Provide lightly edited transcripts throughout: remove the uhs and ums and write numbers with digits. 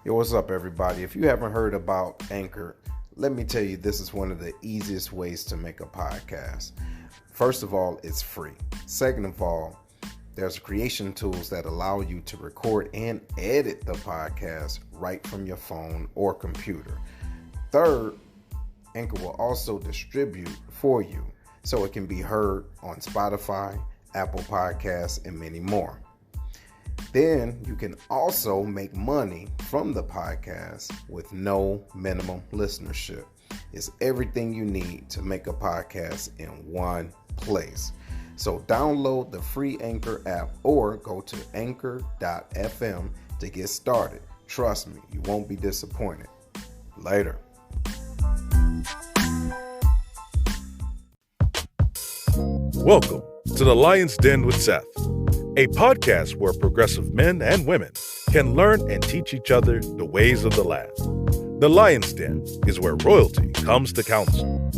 Yo, what's up, everybody? If you haven't heard about Anchor, let me tell you, this is one of the easiest ways to make a podcast. First of all, it's free. Second of all, there's creation tools that allow you to record and edit the podcast right from your phone or computer. Third, Anchor will also distribute for you so it can be heard on Spotify, Apple Podcasts, and many more. Then you can also make money from the podcast with no minimum listenership. It's everything you need to make a podcast in one place. So download the free Anchor app or go to anchor.fm to get started. Trust me, you won't be disappointed. Later. Welcome to The Lion's Den with Seth, a podcast where progressive men and women can learn and teach each other the ways of the land. The Lion's Den is where royalty comes to council.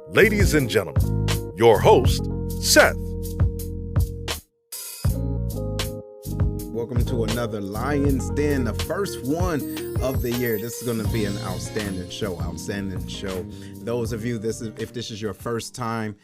Ladies and gentlemen, your host, Seth. Welcome to another Lion's Den, the first one of the year. This is going to be an outstanding show. Those of you, if this is your first time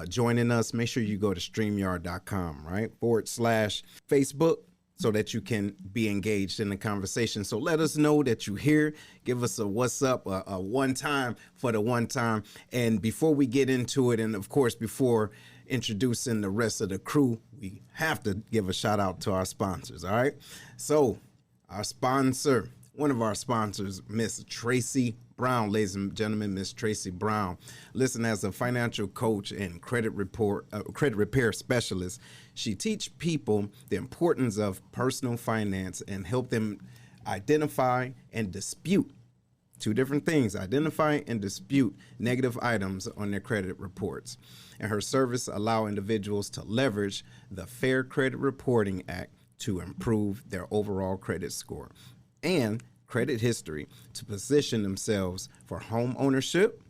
joining us, make sure you go to StreamYard.com, right? /Facebook, so that you can be engaged in the conversation. So let us know that you're here. Give us a what's up, a one time for the one time. And before we get into it, and of course, before introducing the rest of the crew, we have to give a shout out to our sponsors, all right? So our sponsor, one of our sponsors, Miss Tracy Brown, ladies and gentlemen, Miss Tracy Brown. Listen, as a financial coach and credit repair specialist, she teaches people the importance of personal finance and help them identify and dispute two different things: identify and dispute negative items on their credit reports. And her service allow individuals to leverage the Fair Credit Reporting Act to improve their overall credit score and credit history to position themselves for home ownership,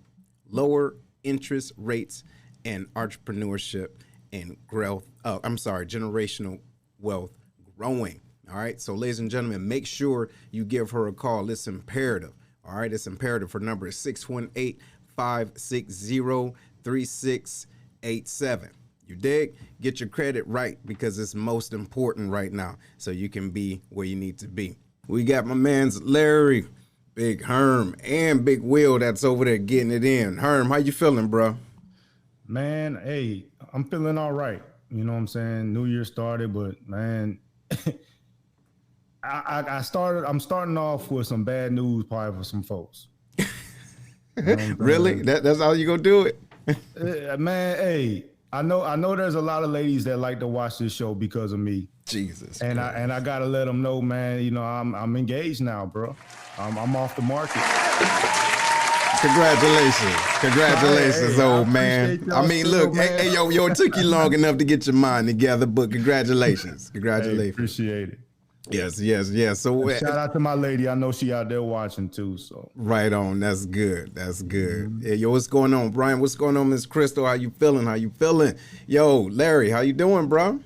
lower interest rates, and entrepreneurship and generational wealth growing. All right. So, ladies and gentlemen, make sure you give her a call. It's imperative. All right. It's imperative. Her number is 618-560-3687. You dig? Get your credit right, because it's most important right now, so you can be where you need to be. We got my man's Larry, Big Herm, and Big Will that's over there getting it in. Herm, how you feeling, bro? Man, hey, I'm feeling all right. You know what I'm saying? New Year started, but man, I'm starting off with some bad news probably for some folks. You know Really? That's how you gonna do it? Man, hey, I know there's a lot of ladies that like to watch this show because of me. Jesus. And I gotta let them know, man, you know, I'm engaged now, bro. I'm off the market. Congratulations, hey, old man. I mean, look, man. Hey, yo, it took you long enough to get your mind together, but congratulations. Hey, appreciate it. Yes. So shout out to my lady. I know she out there watching too. So right on. That's good. Mm-hmm. Hey, yo, what's going on, Brian? What's going on, Miss Crystal? How you feeling? Yo, Larry, how you doing, bro?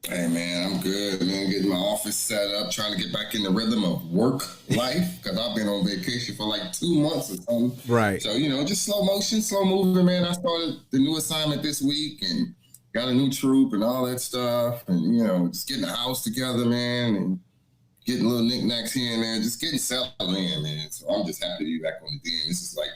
Hey, man, I'm good, man. Getting my office set up, trying to get back in the rhythm of work life, because I've been on vacation for like 2 months or something. Right. So, you know, just slow motion, slow moving, man. I started the new assignment this week and got a new troop and all that stuff. And, you know, just getting the house together, man, and getting little knickknacks here and there, just getting settled in, man. So I'm just happy to be back on the den. This is like,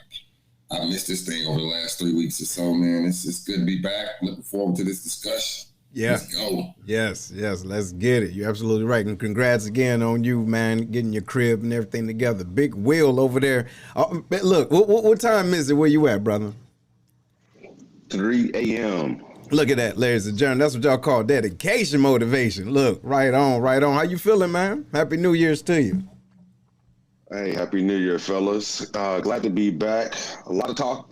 I missed this thing over the last 3 weeks or so, man. It's good to be back. Looking forward to this discussion. Yeah. Let's go. Yes, let's get it. You're absolutely right. And congrats again on you, man, getting your crib and everything together. Big Will over there. Look, what time is it where you at, brother? 3 a.m. Look at that, ladies and gentlemen. That's what y'all call dedication motivation. Look, right on. How you feeling, man? Happy New Year's to you. Hey, Happy New Year, fellas. Glad to be back. A lot of talk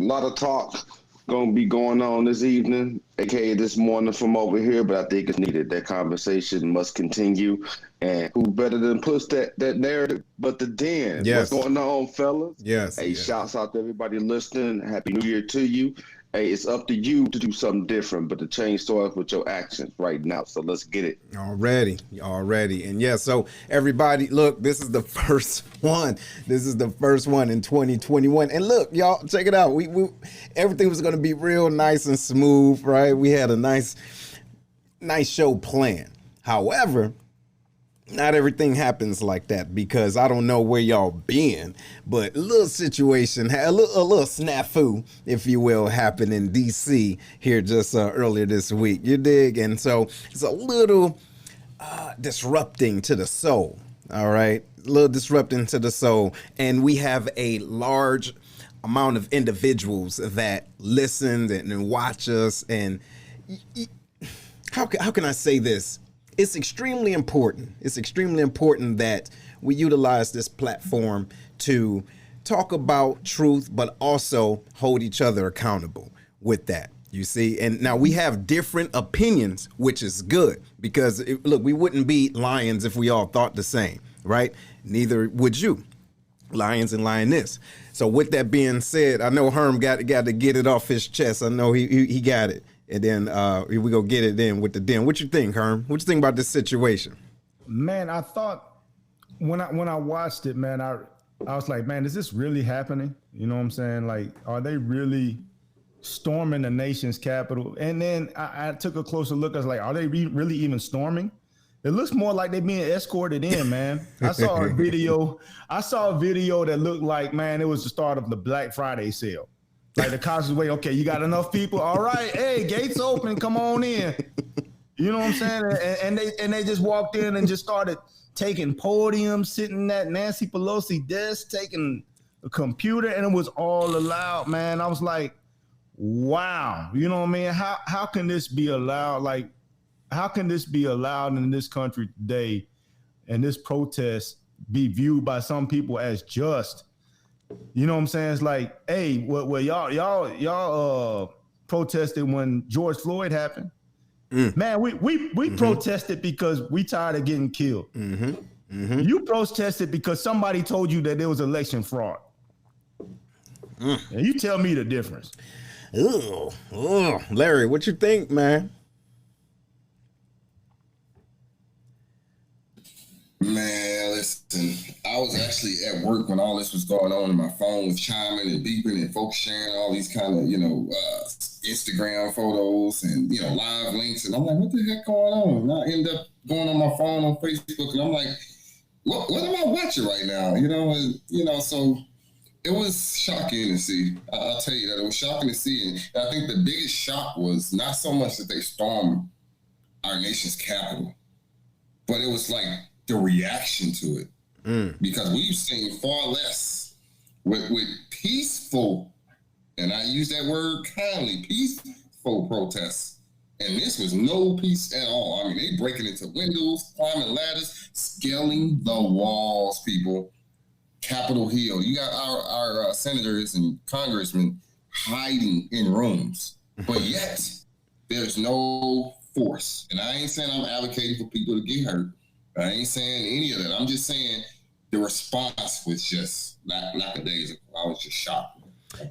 going to be going on this evening, aka this morning from over here, but I think it's needed. That conversation must continue. And who better than push that narrative but the den? Yes. What's going on, fellas? Yes. Hey, shouts out to everybody listening. Happy New Year to you. Hey, it's up to you to do something different, but the change starts with your actions right now. So let's get it. Already. And yeah, so everybody, look, this is the first one. This is the first one in 2021. And look, y'all, check it out. We everything was going to be real nice and smooth, right? We had a nice show planned. However, not everything happens like that, because I don't know where y'all been, but a little situation, a little snafu, if you will, happened in DC here just earlier this week. You dig? And so it's a little disrupting to the soul. All right, a little disrupting to the soul, and we have a large amount of individuals that listen and watch us. And how can I say this? It's extremely important. It's extremely important that we utilize this platform to talk about truth, but also hold each other accountable with that. You see, and now we have different opinions, which is good, because look, we wouldn't be lions if we all thought the same, right? Neither would you, lions and lioness. So with that being said, I know Herm got to get it off his chest. I know he got it. And then we go get it in with the den. What you think, Herm? What you think about this situation? Man, I thought when I watched it, man, I was like, man, is this really happening? You know what I'm saying? Like, are they really storming the nation's capital? And then I took a closer look. I was like, are they really even storming? It looks more like they're being escorted in, man. I saw a video that looked like, man, it was the start of the Black Friday sale. Like the cops was waiting, okay, you got enough people? All right, hey, gates open, come on in. You know what I'm saying? And they just walked in and just started taking podiums, sitting at Nancy Pelosi desk, taking a computer, and it was all allowed, man. I was like, wow. You know what I mean? How can this be allowed? Like, how can this be allowed in this country today, and this protest be viewed by some people as just? You know what I'm saying? It's like, hey, well, y'all protested when George Floyd happened. Man, we protested because we tired of getting killed. You protested because somebody told you that there was election fraud. And you tell me the difference. Larry, what you think, man? Man, listen, I was actually at work when all this was going on, and my phone was chiming and beeping, and folks sharing all these kind of, Instagram photos and, live links. And I'm like, what the heck going on? And I end up going on my phone on Facebook, and I'm like, what am I watching right now? So it was shocking to see. I'll tell you that. It was shocking to see. And I think the biggest shock was not so much that they stormed our nation's capital, but it was like the reaction to it, because we've seen far less with peaceful, and I use that word kindly, peaceful protests. And this was no peace at all. I mean, they breaking into windows, climbing ladders, scaling the walls, people. Capitol Hill. You got our senators and congressmen hiding in rooms, but yet there's no force. And I ain't saying I'm advocating for people to get hurt. I ain't saying any of that. I'm just saying the response was just lackadaisical. I was just shocked.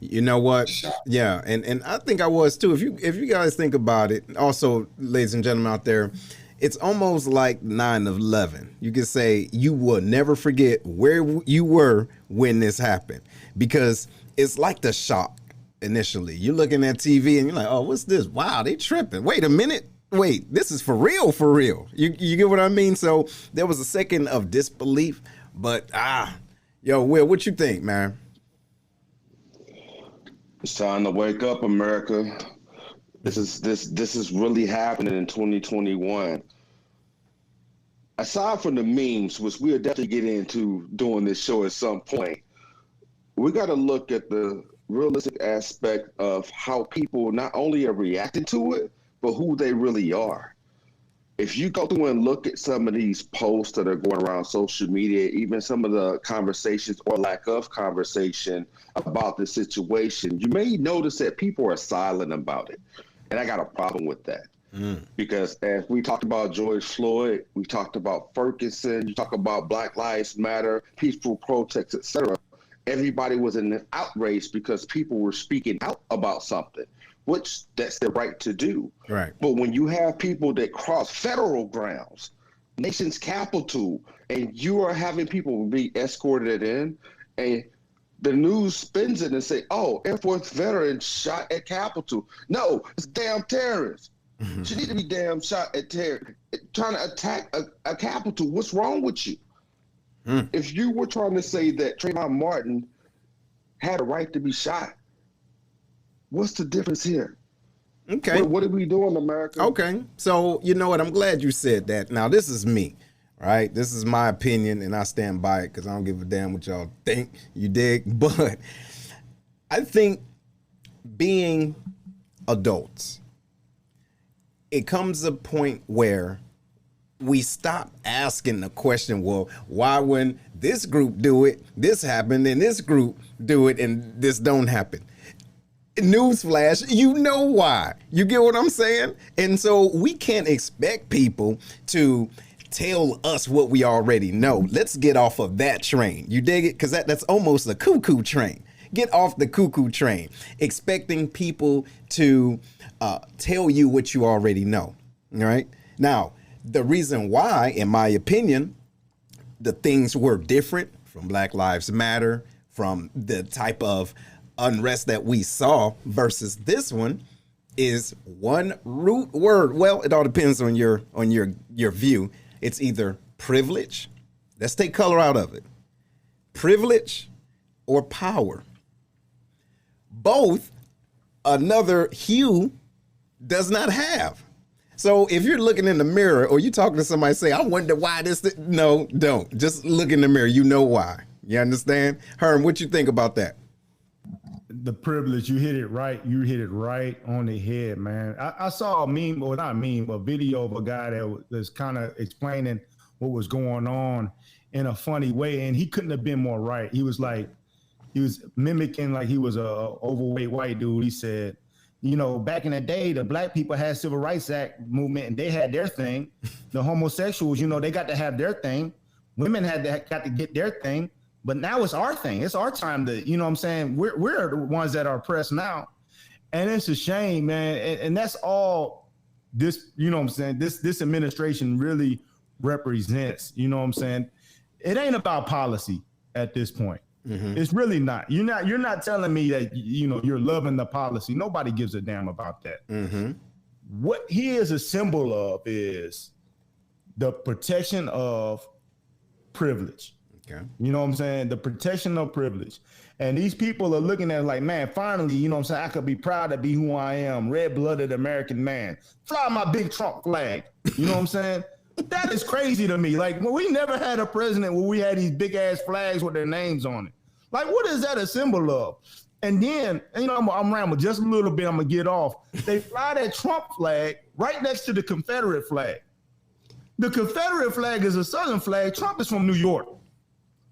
You know what? Yeah, and I think I was too. If you guys think about it, also, ladies and gentlemen out there, it's almost like 9/11. You could say you will never forget where you were when this happened, because it's like the shock initially. You're looking at TV and you're like, oh, what's this? Wow, they tripping. Wait a minute. Wait, this is for real, for real. You get what I mean? So there was a second of disbelief, but Will, what you think, man? It's time to wake up, America. This is really happening in 2021. Aside from the memes, which we'll definitely get into doing this show at some point, we got to look at the realistic aspect of how people not only are reacting to it, but who they really are. If you go through and look at some of these posts that are going around social media, even some of the conversations or lack of conversation about the situation, you may notice that people are silent about it. And I got a problem with that. Because as we talked about George Floyd, we talked about Ferguson, you talk about Black Lives Matter, peaceful protests, etc. Everybody was in an outrage because people were speaking out about something. which that's their right to do. Right. But when you have people that cross federal grounds, nation's capital, and you are having people be escorted in, and the news spins it and say, "Oh, Air Force veteran shot at Capitol." No, it's damn terrorists. She need to be damn shot at trying to attack a Capitol. What's wrong with you? If you were trying to say that Trayvon Martin had a right to be shot, what's the difference here? Okay. What are we doing, America? Okay. So, you know what? I'm glad you said that. Now, this is me, right? This is my opinion, and I stand by it because I don't give a damn what y'all think. You dig? But I think being adults, it comes a point where we stop asking the question, well, why when this group do it, this happened, and this group do it, and this don't happen? Newsflash, you know why. You get what I'm saying? And so we can't expect people to tell us what we already know. Let's get off of that train. You dig it? Because that's almost a cuckoo train. Get off the cuckoo train, expecting people to tell you what you already know. All right? Now, the reason why, in my opinion, the things were different from Black Lives Matter, from the type of unrest that we saw versus this one, is one root word. Well, it all depends on your view. It's either privilege. Let's take color out of it. Privilege or power. Both another hue does not have. So if you're looking in the mirror or you talking to somebody, say, I wonder why this. No, don't. Just look in the mirror. You know why. You understand? Herm, what you think about that? The privilege, you hit it right. You hit it right on the head, man. I saw a meme, or not a meme, a video of a guy that was kind of explaining what was going on in a funny way, and he couldn't have been more right. He was mimicking like he was a overweight white dude. He said, you know, back in the day, the black people had Civil Rights Act movement, and they had their thing. The homosexuals, you know, they got to have their thing. Women got to get their thing. But now it's our thing. It's our time to, you know what I'm saying? We're the ones that are oppressed now. And it's a shame, man. And that's all this, you know what I'm saying? This administration really represents, you know what I'm saying? It ain't about policy at this point. Mm-hmm. It's really not. You're not telling me that, you know, you're loving the policy. Nobody gives a damn about that. Mm-hmm. What he is a symbol of is the protection of privilege. Okay. You know what I'm saying? The protection of privilege. And these people are looking at it like, man, finally, you know what I'm saying? I could be proud to be who I am, red-blooded American man. Fly my big Trump flag. You know what I'm saying? That is crazy to me. Like, we never had a president where we had these big-ass flags with their names on it. Like, what is that a symbol of? And then, you know, I'm rambling just a little bit. I'm going to get off. They fly that Trump flag right next to the Confederate flag. The Confederate flag is a Southern flag. Trump is from New York.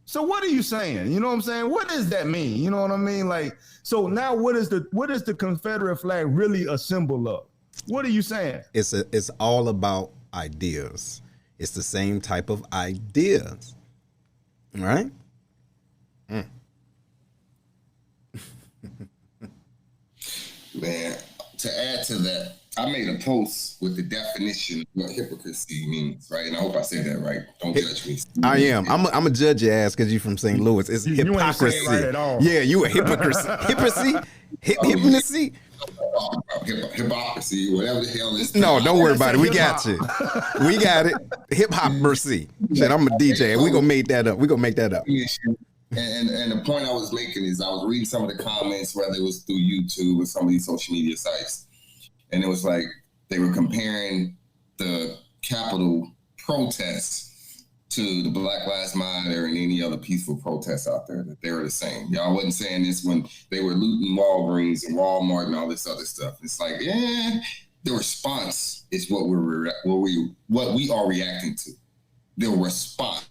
So what are you saying? You know what I'm saying? What does that mean? You know what I mean? Like, so now what is the Confederate flag really a symbol of? What are you saying? It's all about ideas. It's the same type of ideas. Right? Man, to add to that, I made a post with the definition of what hypocrisy means, right? And I hope I said that right. Don't judge me. I am. I'm a judge your ass because you're from St. Louis. It's hypocrisy. You ain't right at all. Yeah, you a hypocrisy. Hypocrisy? Hypocrisy, whatever the hell is. No, don't worry about it. We got you. We got it. Hip-hopmercy. Shit, I'm a DJ. We're going to make that up. And the point I was making is I was reading some of the comments, whether it was through YouTube or some of these social media sites. And it was like they were comparing the Capitol protests to the Black Lives Matter and any other peaceful protests out there, that they were the same. Y'all wasn't saying this when they were looting Walgreens and Walmart and all this other stuff. It's like, yeah, the response is what we are reacting to. The response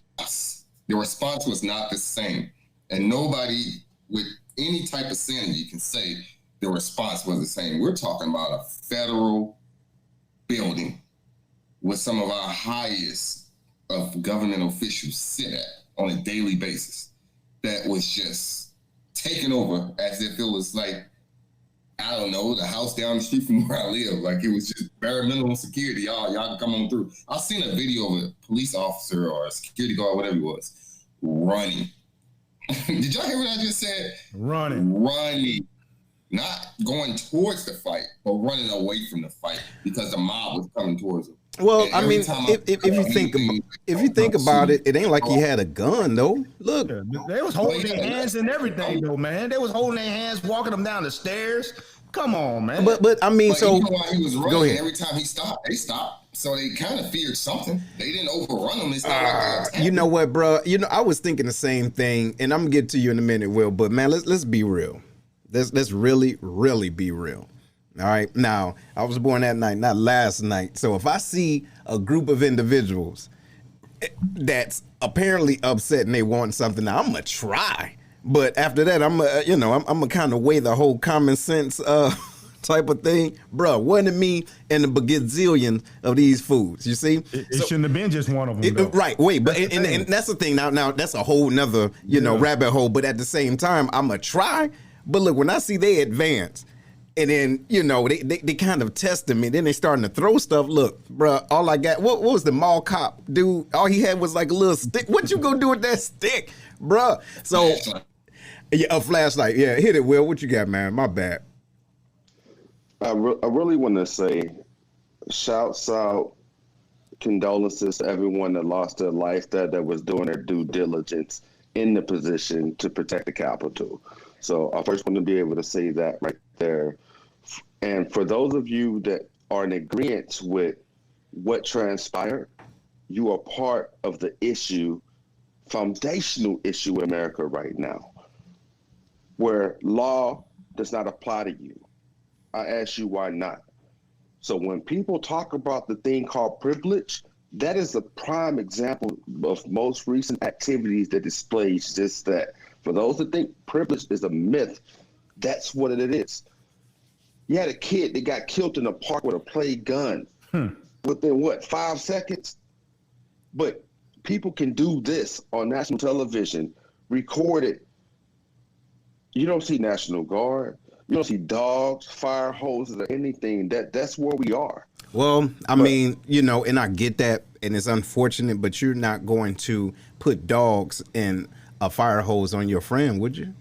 was not the same. And nobody with any type of sanity can say the response was the same. We're talking about a federal building with some of our highest of government officials sit at on a daily basis that was just taken over as if it was like I don't know, the house down the street from where I live. Like, it was just bare minimum security. Y'all can come on through. I seen a video of a police officer or a security guard, whatever it was, running. Did y'all hear what I just said? Running. Not going towards the fight, but running away from the fight because the mob was coming towards him. Well, I mean, if you think about it, it ain't like he had a gun though. Look, they was holding their hands and everything though, man. They was holding their hands, walking them down the stairs. Come on, man. But I mean, so even while he was running, every time he stopped, they stopped. So they kind of feared something. They didn't overrun him. It's not like you know what, bro? You know, I was thinking the same thing, and I'm gonna get to you in a minute, Will. But man, let's be real. Let's really be real. All right. Now, I was born that night, not last night. So if I see a group of individuals that's apparently upset and they want something, now I'm gonna try. But after that, I'm gonna kind of weigh the whole common sense type of thing, bro. Wasn't me and the bagazillion of these foods. You see, it shouldn't have been just one of them. Right. Wait, but and that's the thing. Now that's a whole nother rabbit hole. But at the same time, I'm gonna try. But look, when I see they advance. And then, they kind of tested me. Then they starting to throw stuff. Look, bro, all I got, what was the mall cop dude? All he had was like a little stick. What you gonna do with that stick, bro? So, yeah, a flashlight. Yeah, hit it, Will. What you got, man? My bad. I really want to say, shouts out, condolences to everyone that lost their life that was doing their due diligence in the position to protect the Capitol. So I first want to be able to say that right there. And for those of you that are in agreement with what transpired, you are part of the issue, foundational issue in America right now, where law does not apply to you. I ask you why not. So when people talk about the thing called privilege, that is a prime example of most recent activities that displays just that. For those that think privilege is a myth, that's what it is. You had a kid that got killed in a park with a play gun within 5 seconds? But people can do this on national television, record it. You don't see National Guard. You don't see dogs, fire hoses, or anything. That's where we are. Well, I mean, and I get that, and it's unfortunate, but you're not going to put dogs in a fire hose on your friend, would you?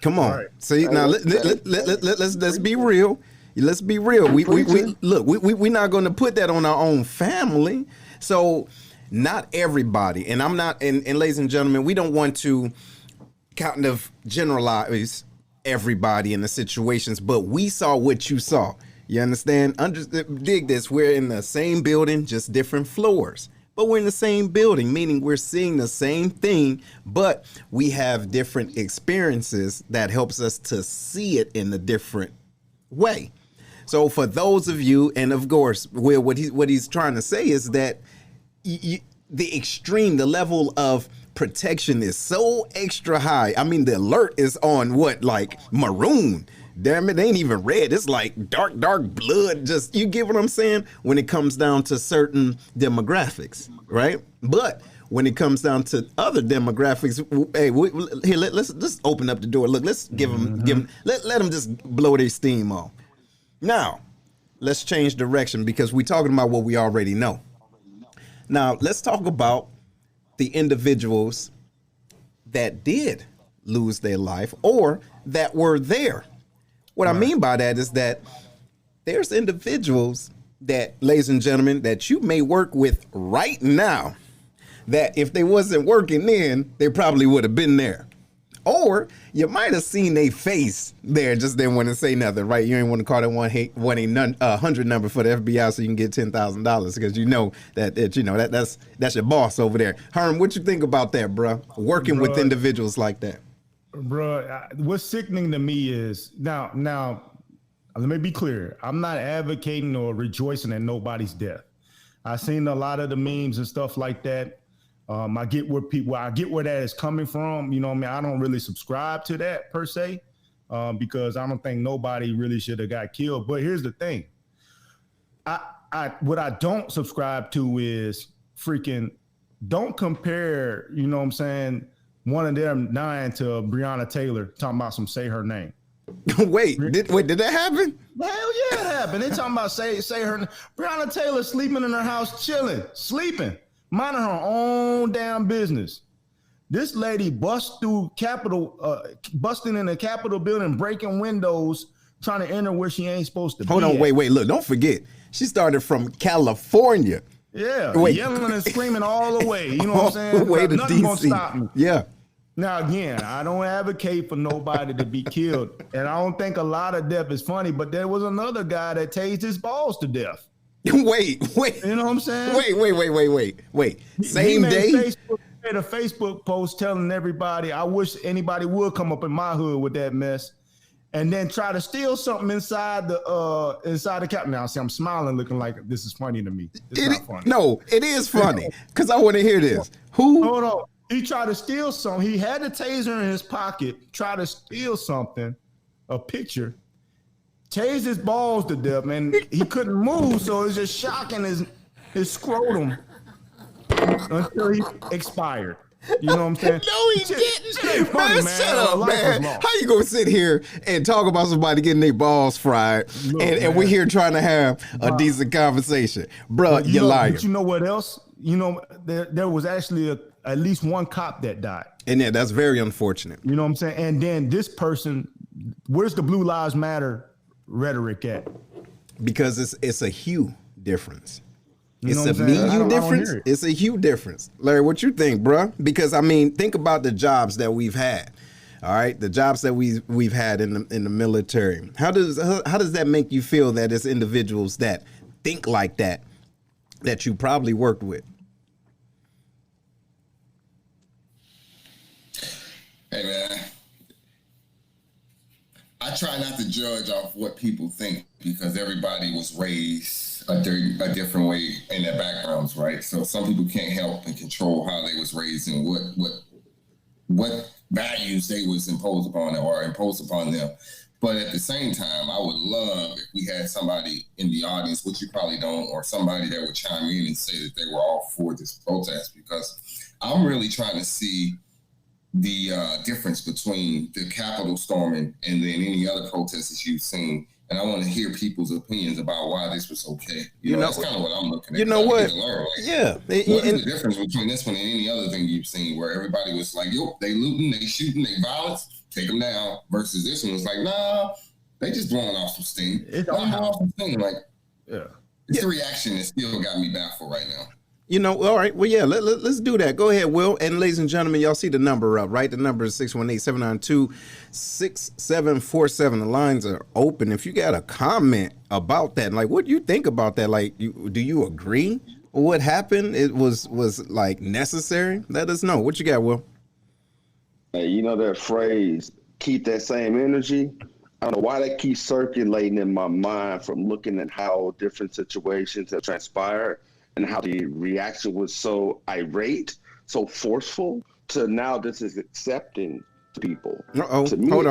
Come on. Right. See, now let's be real. Let's be real. We're not going to put that on our own family. So not everybody, and I'm not, and ladies and gentlemen, we don't want to kind of generalize everybody in the situations, but we saw what you saw. You understand? Dig this. We're in the same building, just different floors. But we're in the same building, meaning we're seeing the same thing, but we have different experiences that helps us to see it in a different way. So for those of you, and of course, Will, what he's trying to say is that the level of protection is so extra high. I mean, the alert is on like maroon. Damn it, ain't even red. It's like dark blood. Just, you get what I'm saying? When it comes down to certain demographics, right? But when it comes down to other demographics, hey, let's open up the door. Look, let's give them, let them just blow their steam off. Now, let's change direction because we're talking about what we already know. Now, let's talk about the individuals that did lose their life or that were there. What I mean by that is that there's individuals that, ladies and gentlemen, that you may work with right now, that if they wasn't working then, they probably would have been there. Or you might have seen their face there, just didn't want to say nothing, right? You ain't want to call that 1-800 number for the FBI so you can get $10,000 because you know that's your boss over there. Herm, what you think about that, bro? Working with individuals like that. Bro, what's sickening to me is now, let me be clear. I'm not advocating or rejoicing at nobody's death. I've seen a lot of the memes and stuff like that. I get where that is coming from. You know what I mean? I don't really subscribe to that per se, because I don't think nobody really should have got killed. But here's the thing. What I don't subscribe to is freaking don't compare, you know what I'm saying, one of them dying to Breonna Taylor talking about some say her name. Wait, did that happen? Hell yeah, it happened. They talking about say her Breonna Taylor sleeping in her house, chilling, sleeping, minding her own damn business. This lady busting in the Capitol building, breaking windows, trying to enter where she ain't supposed to be. Hold on, wait, look, don't forget, she started from California. Yeah, yelling and screaming all the way. You know what I'm saying? Way to Nothing gonna DC. stop me. Yeah. Now, again, I don't advocate for nobody to be killed, and I don't think a lot of death is funny, but there was another guy that tased his balls to death. Wait. You know what I'm saying? Wait. Same day? Made a Facebook post telling everybody, I wish anybody would come up in my hood with that mess, and then try to steal something inside the cap. Now, see, I'm smiling, looking like this is funny to me. It's not funny. No, it is funny, because I want to hear this. Who? Hold on. He tried to steal something. He had the taser in his pocket, tried to steal something, a picture, tased his balls to death, man. He couldn't move, so it was just shocking his scrotum until he expired. You know what I'm saying? No, he didn't. Funny, Man, shut up, man. How you gonna sit here and talk about somebody getting their balls fried, and we're here trying to have a decent conversation? Bruh, you're lying. But you know what else? You know, there was actually at least one cop that died. And yeah, that's very unfortunate. You know what I'm saying? And then this person, where's the Blue Lives Matter rhetoric at? Because it's a hue difference. You It's know a what I'm me saying? I you don't difference. hear it. It's a hue difference. Larry, what you think, bruh? Because I mean, think about the jobs that we've had. All right, the jobs that we've had in the military. How does that make you feel that it's individuals that think like that you probably worked with? Hey man, I try not to judge off what people think because everybody was raised a different way in their backgrounds, right? So some people can't help and control how they was raised and what values they was imposed upon them or imposed upon them. But at the same time, I would love if we had somebody in the audience, which you probably don't, or somebody that would chime in and say that they were all for this protest, because I'm really trying to see the difference between the Capitol storming and then any other protests that you've seen. And I want to hear people's opinions about why this was okay. You know that's kind of what I'm looking at. You know what? Yeah. What is the difference between this one and any other thing you've seen where everybody was like, yo, they looting, they shooting, they violence, take them down, versus this one was like, nah, they just blowing off some steam. It's the reaction that still got me baffled right now. You know, all right. Well, yeah, let's do that. Go ahead, Will. And ladies and gentlemen, y'all see the number up, right? The number is 618-792-6747. The lines are open. If you got a comment about that, like, what do you think about that? Like, do you agree with what happened? It was like necessary? Let us know. What you got, Will? Hey, you know that phrase, keep that same energy? I don't know why that keeps circulating in my mind from looking at how different situations have transpired and how the reaction was so irate, so forceful, to now this is accepting to people. Uh-oh. To me, Hold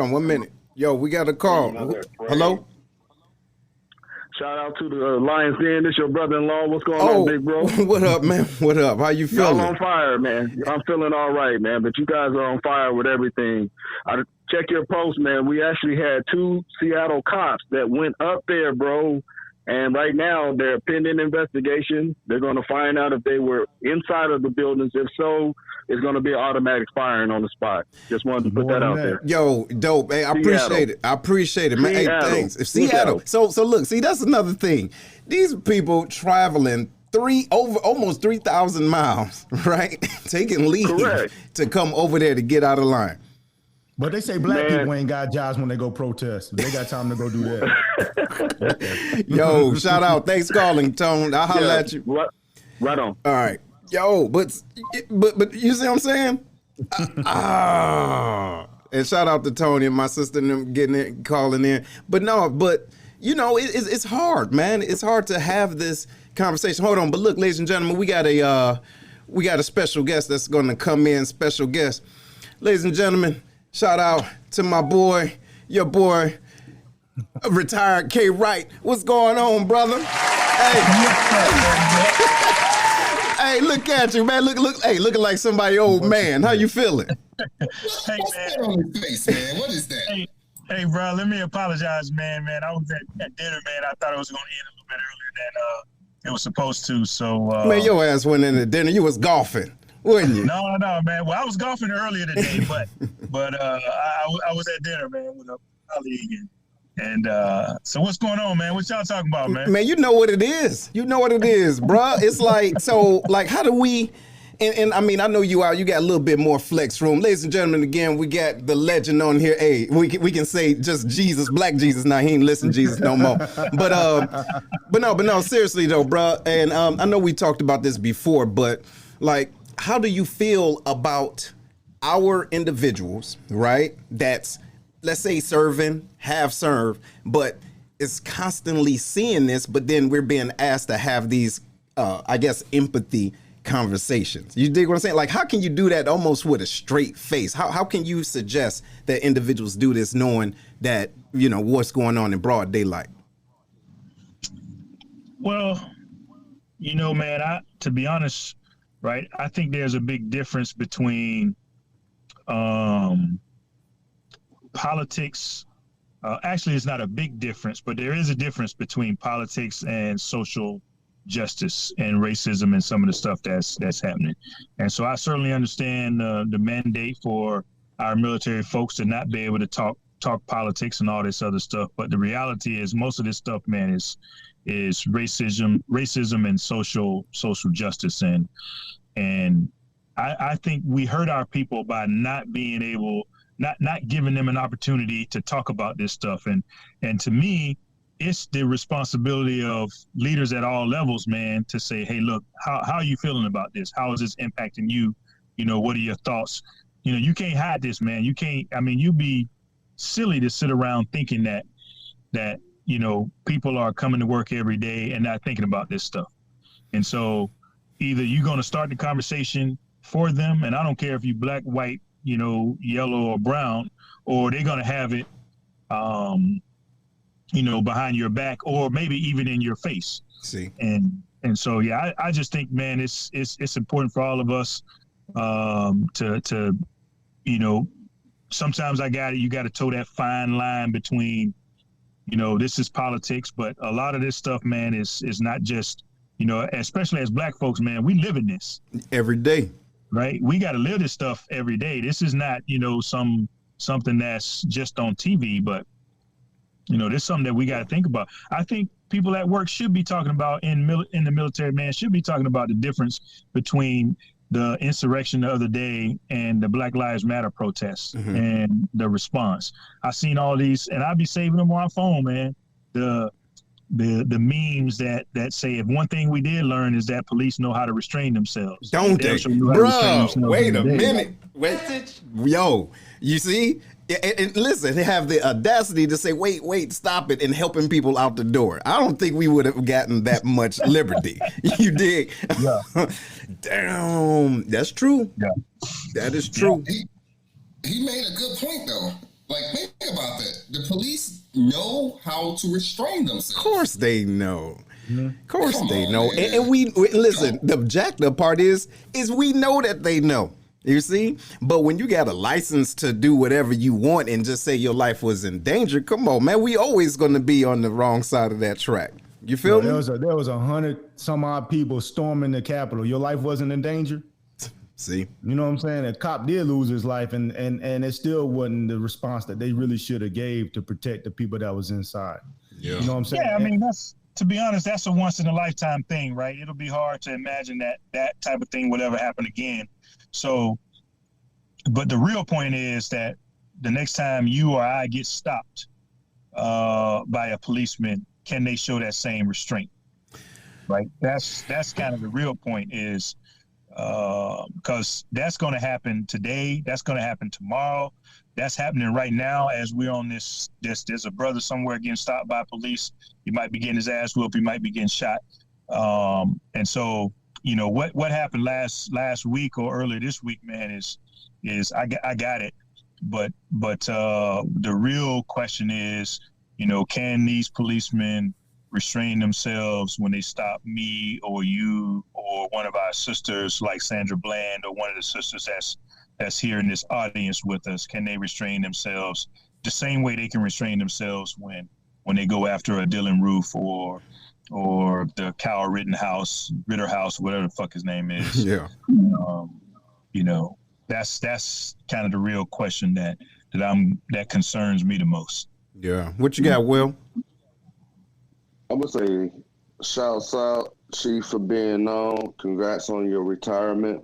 on 1 minute. Yo, we got a call. Hello? Shout out to the Lions Den. This your brother-in-law. What's going on, big bro? What up, man? What up? How you feeling? Y'all on fire, man. I'm feeling all right, man. But you guys are on fire with everything. I check your post, man. We actually had 2 Seattle cops that went up there, bro. And right now, they're pending investigation. They're going to find out if they were inside of the buildings. If so, it's going to be an automatic firing on the spot. Just wanted to put that out there. Yo, dope. Hey, I appreciate it. I appreciate it, man. Hey, thanks. If Seattle. So look, see, that's another thing. These people traveling almost 3,000 miles, right? Taking leave to come over there to get out of line. But they say black people ain't got jobs when they go protest. They got time to go do that. Yo, shout out. Thanks for calling, Tone. I'll holler at you. Right on. All right. Yo, but you see what I'm saying? And shout out to Tony and my sister and them calling in. But you know, it's hard, man. It's hard to have this conversation. Hold on, but look, ladies and gentlemen, we got a special guest that's going to come in. Special guest, ladies and gentlemen. Shout out to my boy, your boy, retired K. Wright. What's going on, brother? Hey, look at you, man. Look. Hey, looking like somebody old man. How you feeling? What's that on his face, man? What is that? Hey, bro, let me apologize, man. I was at dinner, man. I thought it was going to end a little bit earlier than it was supposed to. So, Man, your ass went in the dinner. You was golfing, wasn't you? No, man. Well, I was golfing earlier today, but I was at dinner, man, with a colleague. And so what's going on, man? What y'all talking about, man? Man, you know what it is. You know what it is, bruh. It's like, so, like, how do we... And I mean, I know you got a little bit more flex room. Ladies and gentlemen, again, we got the legend on here. Hey, we can say just Jesus, Black Jesus. Now, he ain't listen to Jesus no more. But no, seriously, though, bruh. And I know we talked about this before, but, like, how do you feel about our individuals, right, that's, let's say, have served, but is constantly seeing this, but then we're being asked to have these, I guess, empathy conversations. You dig what I'm saying? Like, how can you do that almost with a straight face? How can you suggest that individuals do this knowing that, you know, what's going on in broad daylight? Well, you know, man, to be honest, right, I think there's a big difference between politics. Actually, it's not a big difference, but there is a difference between politics and social justice and racism and some of the stuff that's happening. And so I certainly understand the mandate for our military folks to not be able to talk politics and all this other stuff. But the reality is most of this stuff, man, is racism and social justice. And I think we hurt our people by not being able, not giving them an opportunity to talk about this stuff. And to me, it's the responsibility of leaders at all levels, man, to say, hey, look, how are you feeling about this? How is this impacting you? You know, what are your thoughts? You know, you can't hide this, man. You can't, I mean, you'd be silly to sit around thinking that, you know, people are coming to work every day and not thinking about this stuff. And so either you're going to start the conversation for them, and I don't care if you black, white, you know, yellow or brown, or they're going to have it, you know, behind your back, or maybe even in your face. See, and so, yeah, I just think, man, it's important for all of us to, you know, sometimes you got to toe that fine line between, you know, this is politics, but a lot of this stuff, man, is not just, you know, especially as black folks, man, we live in this every day, right? We got to live this stuff every day. This is not, you know, something that's just on TV, but you know, there's something that we got to think about. I think people at work should be talking about in the military, man, should be talking about the difference between the insurrection the other day and the Black Lives Matter protests and the response. I've seen all these, and I'll be saving them on my phone, man. The memes that say, if one thing we did learn is that police know how to restrain themselves. Don't they? Bro, wait a minute. Wait, yo, you see? And listen, they have the audacity to say, wait, stop it, and helping people out the door. I don't think we would have gotten that much liberty. You dig? Yeah. Damn, that's true. Yeah. That is true. He made a good point, though. Like, think about that. The police know how to restrain themselves. Of course they know. Of course Come they on, know. Man. And we listen, the jacked up part is we know that they know. You see? But when you got a license to do whatever you want and just say your life was in danger, come on, man. We always going to be on the wrong side of that track. You feel me? There was 100 some odd people storming the Capitol. Your life wasn't in danger? See? You know what I'm saying? A cop did lose his life, and it still wasn't the response that they really should have gave to protect the people that was inside. Yeah. You know what I'm saying? Yeah, I mean, to be honest, that's a once in a lifetime thing, right? It'll be hard to imagine that type of thing would ever happen again. So, but the real point is that the next time you or I get stopped by a policeman, can they show that same restraint? Right? That's kind of the real point, is because that's going to happen today. That's going to happen tomorrow. That's happening right now as we're on this. There's a brother somewhere getting stopped by police. He might be getting his ass whooped. He might be getting shot. And so, you know, what happened last week or earlier this week, man, is I got it. But the real question is, you know, can these policemen restrain themselves when they stop me or you or one of our sisters like Sandra Bland or one of the sisters that's here in this audience with us? Can they restrain themselves the same way they can restrain themselves when they go after a Dylan Roof or the Kyle Rittenhouse, whatever the fuck his name is. Yeah. You know, that's kind of the real question that concerns me the most. Yeah. What you got, Will? I'm gonna say, shouts out, Chief, for being on. Congrats on your retirement.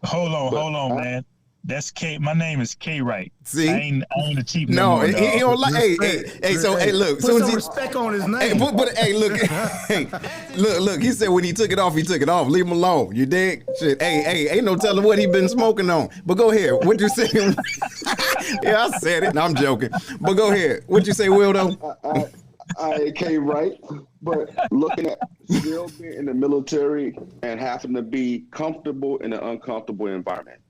Hold on, man. That's K. My name is K. Wright. See, I ain't the chief. No, more, he don't like. Hey, so look. Put some respect on his name. Look. He said when he took it off, Leave him alone. You dig? Shit. Hey, ain't no telling what he been smoking on. But go ahead. What you say? Yeah, I said it. No, I'm joking. But go ahead. What you say, Will? Though. I came right, but looking at still being in the military and having to be comfortable in an uncomfortable environment.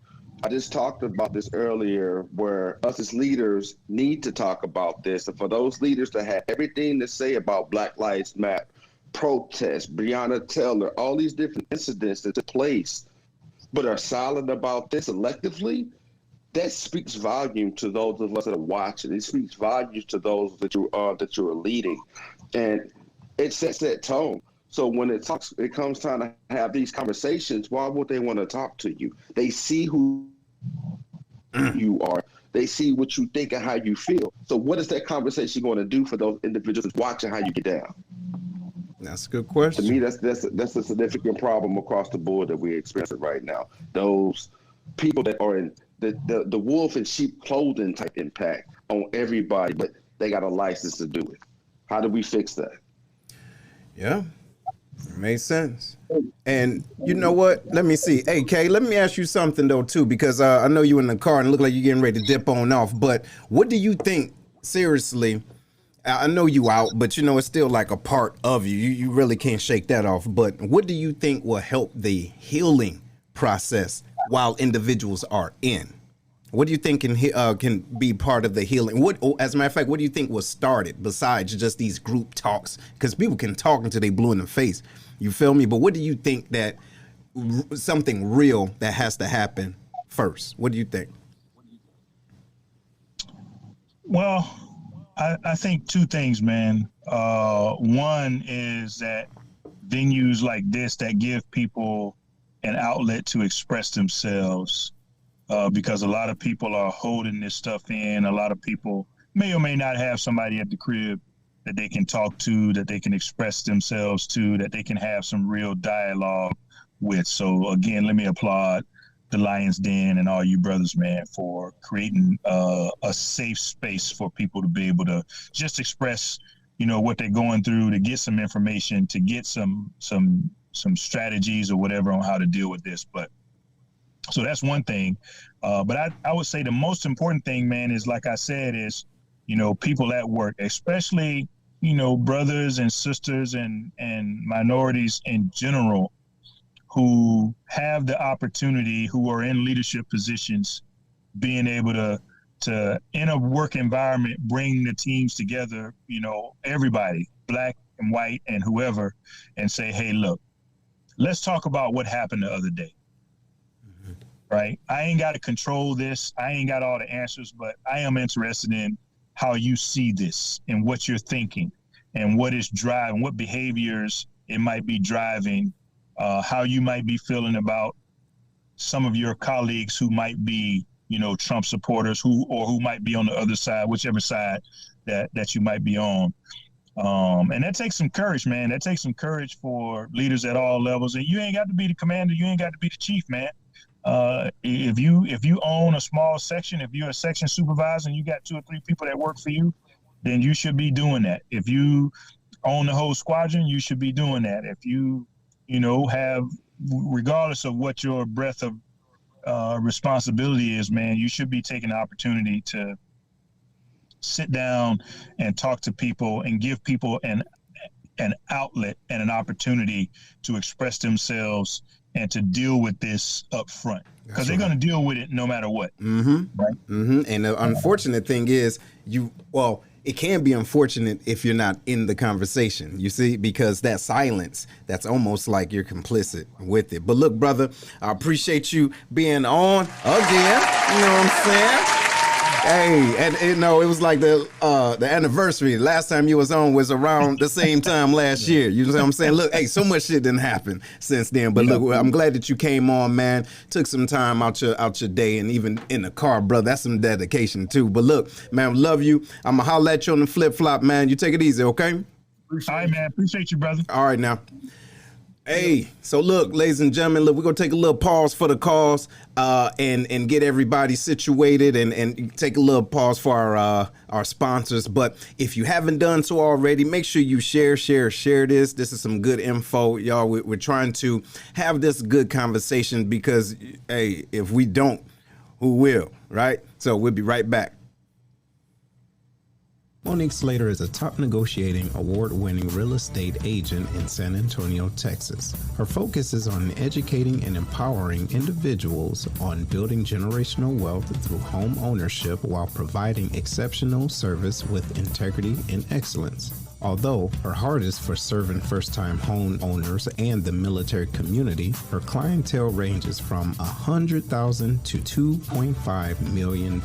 I just talked about this earlier, where us as leaders need to talk about this. And for those leaders that have everything to say about Black Lives Matter, protests, Breonna Taylor, all these different incidents that took place, but are silent about this electively, that speaks volume to those of us that are watching. It speaks volumes to those that you are leading, and it sets that tone. So when it comes time to have these conversations, why would they want to talk to you? They see who you are. They see what you think and how you feel. So what is that conversation going to do for those individuals watching how you get down? That's a good question. To me, that's a significant problem across the board that we're experiencing right now. Those people that are in the wolf in sheep clothing type impact on everybody, but they got a license to do it. How do we fix that? Yeah. Makes sense. And you know what? Let me see. Hey, Kay, let me ask you something, though, too, because I know you in the car and look like you're getting ready to dip on off. But what do you think, seriously? I know you out, but, you know, it's still like a part of you. You really can't shake that off. But what do you think will help the healing process while individuals are in? What do you think can be part of the healing? As a matter of fact, what do you think was started besides just these group talks? Because people can talk until they blue in the face. You feel me? But what do you think that something real that has to happen first? What do you think? Well, I think two things, man. One is that venues like this that give people an outlet to express themselves. Because a lot of people are holding this stuff in. A lot of people may or may not have somebody at the crib that they can talk to, that they can express themselves to, that they can have some real dialogue with. So again, let me applaud the Lions Den and all you brothers, man, for creating a safe space for people to be able to just express, you know, what they're going through, to get some information, to get some strategies or whatever on how to deal with this. So that's one thing. But I would say the most important thing, man, is, like I said, is, you know, people at work, especially, you know, brothers and sisters and minorities in general who have the opportunity, who are in leadership positions, being able to in a work environment, bring the teams together, you know, everybody, black and white and whoever, and say, hey, look, let's talk about what happened the other day. Right? I ain't got to control this. I ain't got all the answers, but I am interested in how you see this and what you're thinking and what is driving, what behaviors it might be driving, how you might be feeling about some of your colleagues who might be, you know, Trump supporters who might be on the other side, whichever side that you might be on. And that takes some courage, man. That takes some courage for leaders at all levels. And you ain't got to be the commander. You ain't got to be the chief, man. If you own a small section, if you're a section supervisor and you got 2 or 3 people that work for you, then you should be doing that. If you own the whole squadron, you should be doing that. If you know, have, regardless of what your breadth of responsibility is, man, you should be taking the opportunity to sit down and talk to people and give people an outlet and an opportunity to express themselves and to deal with this up front, because they're going to deal with it no matter what. Mm-hmm. Right? Mm-hmm. And the unfortunate thing is, it can be unfortunate if you're not in the conversation, you see, because that silence, that's almost like you're complicit with it. But look, brother, I appreciate you being on again. You know what I'm saying? Hey, and you know, it was like the anniversary. Last time you was on was around the same time last year. You know what I'm saying? Look, hey, so much shit didn't happen since then. But look, I'm glad that you came on, man. Took some time out your day, and even in the car, brother. That's some dedication too. But look, man, love you. I'm gonna holler at you on the flip flop, man. You take it easy, okay? All right, man. Appreciate you, brother. All right, now. Hey, so look, ladies and gentlemen, look, we're gonna take a little pause for the cause, and get everybody situated, and take a little pause for our sponsors. But if you haven't done so already, make sure you share this. This is some good info, y'all. We're trying to have this good conversation because, hey, if we don't, who will, right? So we'll be right back. Monique Slater is a top negotiating, award-winning real estate agent in San Antonio, Texas. Her focus is on educating and empowering individuals on building generational wealth through home ownership while providing exceptional service with integrity and excellence. Although her heart is for serving first-time home owners and the military community, her clientele ranges from $100,000 to $2.5 million.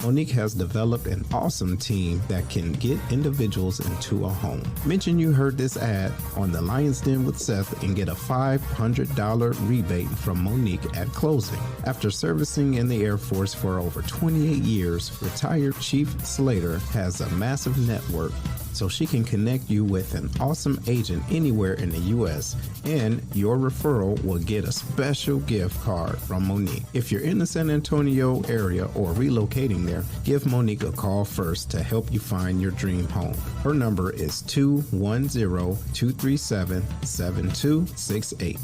Monique has developed an awesome team that can get individuals into a home. Mention you heard this ad on the Lion's Den with Seth and get a $500 rebate from Monique at closing. After servicing in the Air Force for over 28 years, retired Chief Slater has a massive network, so she can connect you with an awesome agent anywhere in the U.S., and your referral will get a special gift card from Monique. If you're in the San Antonio area or relocating there, give Monique a call first to help you find your dream home. Her number is 210-237-7268.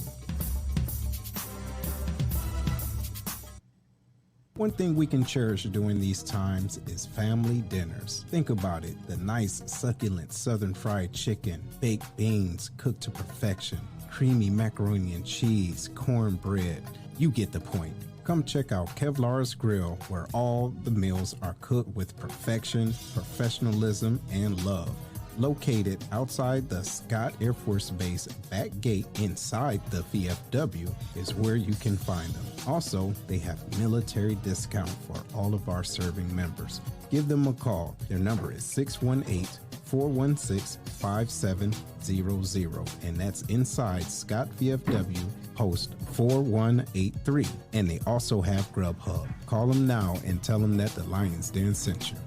One thing we can cherish during these times is family dinners. Think about it, the nice, succulent southern fried chicken, baked beans cooked to perfection, creamy macaroni and cheese, cornbread. You get the point. Come check out Kevlar's Grill, where all the meals are cooked with perfection, professionalism, and love. Located outside the Scott Air Force Base back gate inside the VFW is where you can find them. Also, they have military discount for all of our serving members. Give them a call. Their number is 618-416-5700, and that's inside Scott VFW post 4183. And they also have Grubhub. Call them now and tell them that the Lion's Den sent you.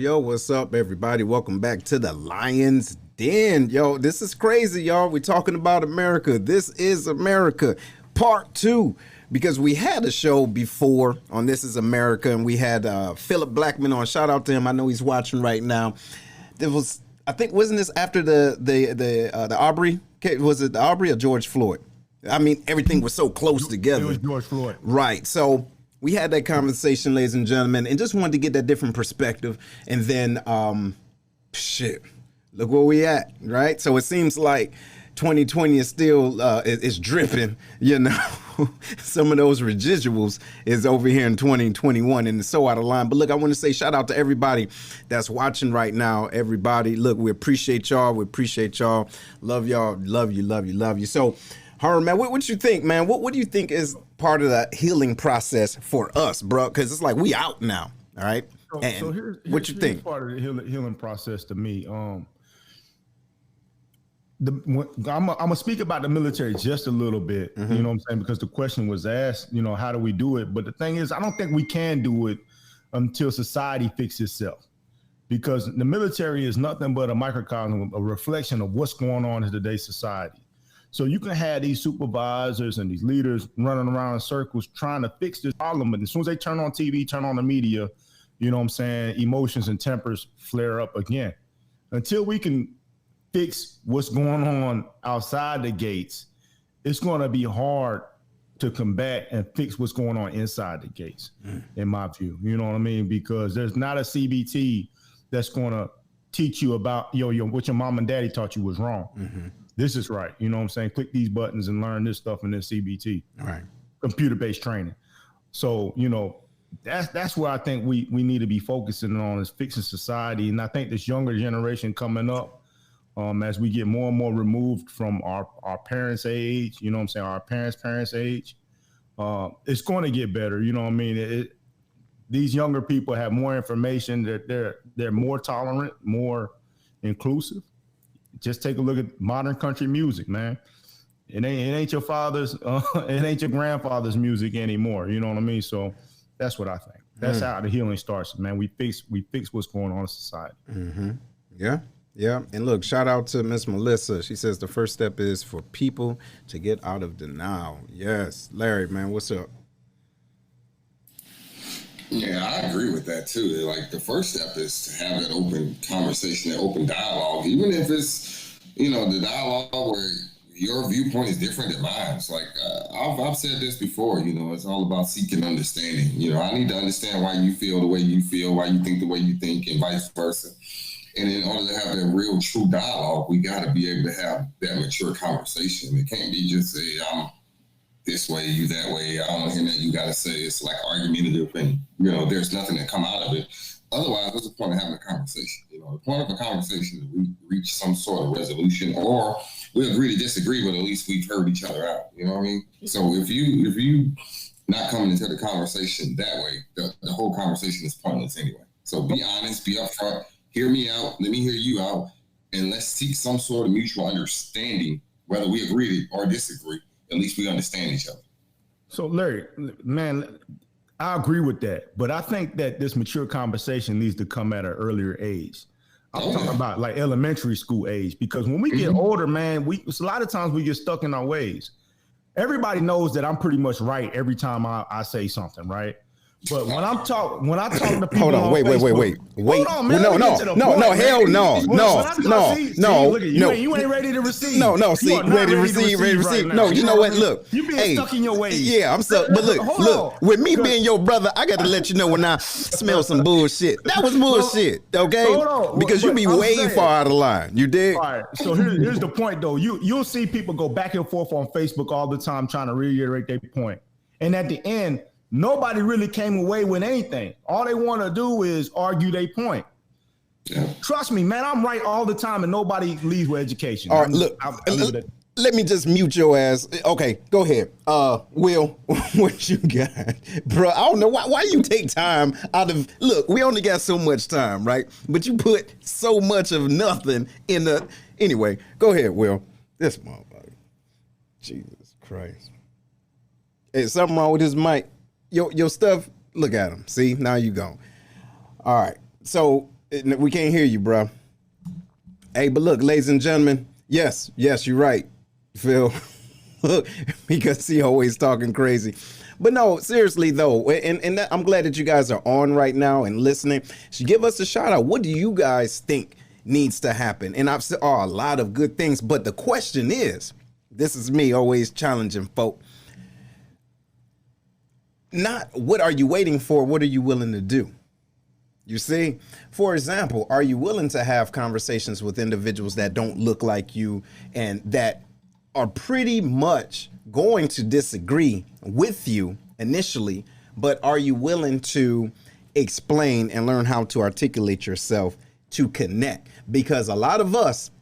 Yo, what's up, everybody? Welcome back to the Lion's Den. Yo, this is crazy, y'all. We're talking about America. This is America, part 2, because we had a show before on This is America, and we had Philip Blackman on. Shout out to him. I know he's watching right now. There was, I think, wasn't this after the Aubrey? Was it the Aubrey or George Floyd? I mean, everything was so close together. It was George Floyd. Right. So we had that conversation, ladies and gentlemen, and just wanted to get that different perspective. And then, look where we at, right? So it seems like 2020 is still is dripping, you know. Some of those residuals is over here in 2021, and it's so out of line. But look, I want to say shout out to everybody that's watching right now. Everybody, look, we appreciate y'all. We appreciate y'all. Love y'all. Love you. Love you. Love you. So, Herm, man, what you think, man? What do you think is part of the healing process for us, bro? Because it's like we out now, all right? So here's what you think? Part of the healing process to me. I'm gonna speak about the military just a little bit. Mm-hmm. You know what I'm saying? Because the question was asked, you know, how do we do it? But the thing is, I don't think we can do it until society fixes itself. Because the military is nothing but a microcosm, a reflection of what's going on in today's society. So you can have these supervisors and these leaders running around in circles trying to fix this problem. But as soon as they turn on TV, turn on the media, you know what I'm saying, emotions and tempers flare up again. Until we can fix what's going on outside the gates, it's going to be hard to combat and fix what's going on inside the gates, in my view. You know what I mean? Because there's not a CBT that's going to teach you about what your mom and daddy taught you was wrong. Mm-hmm. This is right. You know what I'm saying? Click these buttons and learn this stuff in this CBT. All right. Computer-based training. So, you know, that's where I think we need to be focusing on, is fixing society. And I think this younger generation coming up, as we get more and more removed from our parents' age, you know what I'm saying, our parents' age, it's going to get better. You know what I mean? These younger people have more information, that they're more tolerant, more inclusive. Just take a look at modern country music, man. It ain't your father's, it ain't your grandfather's music anymore. You know what I mean? So that's what I think. That's how the healing starts, man. We fix what's going on in society. Mm-hmm. Yeah. Yeah. And look, shout out to Miss Melissa. She says the first step is for people to get out of denial. Yes. Larry, man, what's up? Yeah, I agree with that too. Like, the first step is to have that open conversation, that open dialogue, even if it's, the dialogue where your viewpoint is different than mine. It's like, I've said this before, it's all about seeking understanding. I need to understand why you feel the way you feel, why you think the way you think, and vice versa. And in order to have that real, true dialogue, we got to be able to have that mature conversation. It can't be just I'm this way, you that way. I don't want to hear that. You got to say it's like argumentative, and there's nothing that come out of it. Otherwise, what's the point of having a conversation? The point of a conversation is we reach some sort of resolution, or we agree to disagree, but at least we've heard each other out. You know what I mean? So if you not coming into the conversation that way, the whole conversation is pointless anyway. So be honest, be upfront, hear me out, let me hear you out, and let's seek some sort of mutual understanding, whether we agree or disagree. At least we understand each other. So Larry, man, I agree with that, but I think that this mature conversation needs to come at an earlier age. I'm talking about like elementary school age, because when we get older, man, a lot of times we get stuck in our ways. Everybody knows that I'm pretty much right every time I say something, right? But when I talk to people, hold on, wait. Hold on, man. No, hell no. You ain't ready to receive. No, see, ready to receive. Right, no, you know what? Look, you being stuck in your ways. Yeah, I'm stuck. But look, with me being your brother, I got to let you know when I smell some bullshit. That was bullshit, okay? Hold on, because you be way far out of line. You dig? All right. So here's the point, though. You'll see people go back and forth on Facebook all the time trying to reiterate their point, and at the end, nobody really came away with anything. All they want to do is argue their point. Yeah. Trust me, man, I'm right all the time, and nobody leaves with education. All right, let me just mute your ass. Okay, go ahead. Will, what you got? Bro, I don't know why you take time out of, look, we only got so much time, right? But you put so much of nothing in the, anyway, go ahead, Will. This motherfucker. Jesus Christ. Is something wrong with his mic? Your stuff, look at him. See, now you gone. All right. So we can't hear you, bro. Hey, but look, ladies and gentlemen, yes, you're right, Phil. Because he always talking crazy. But no, seriously though, and I'm glad that you guys are on right now and listening. So give us a shout out. What do you guys think needs to happen? And I've said a lot of good things, but the question is, this is me always challenging folk. Not what are you waiting for? What are you willing to do? You see, for example, are you willing to have conversations with individuals that don't look like you and that are pretty much going to disagree with you initially, but are you willing to explain and learn how to articulate yourself to connect? Because a lot of us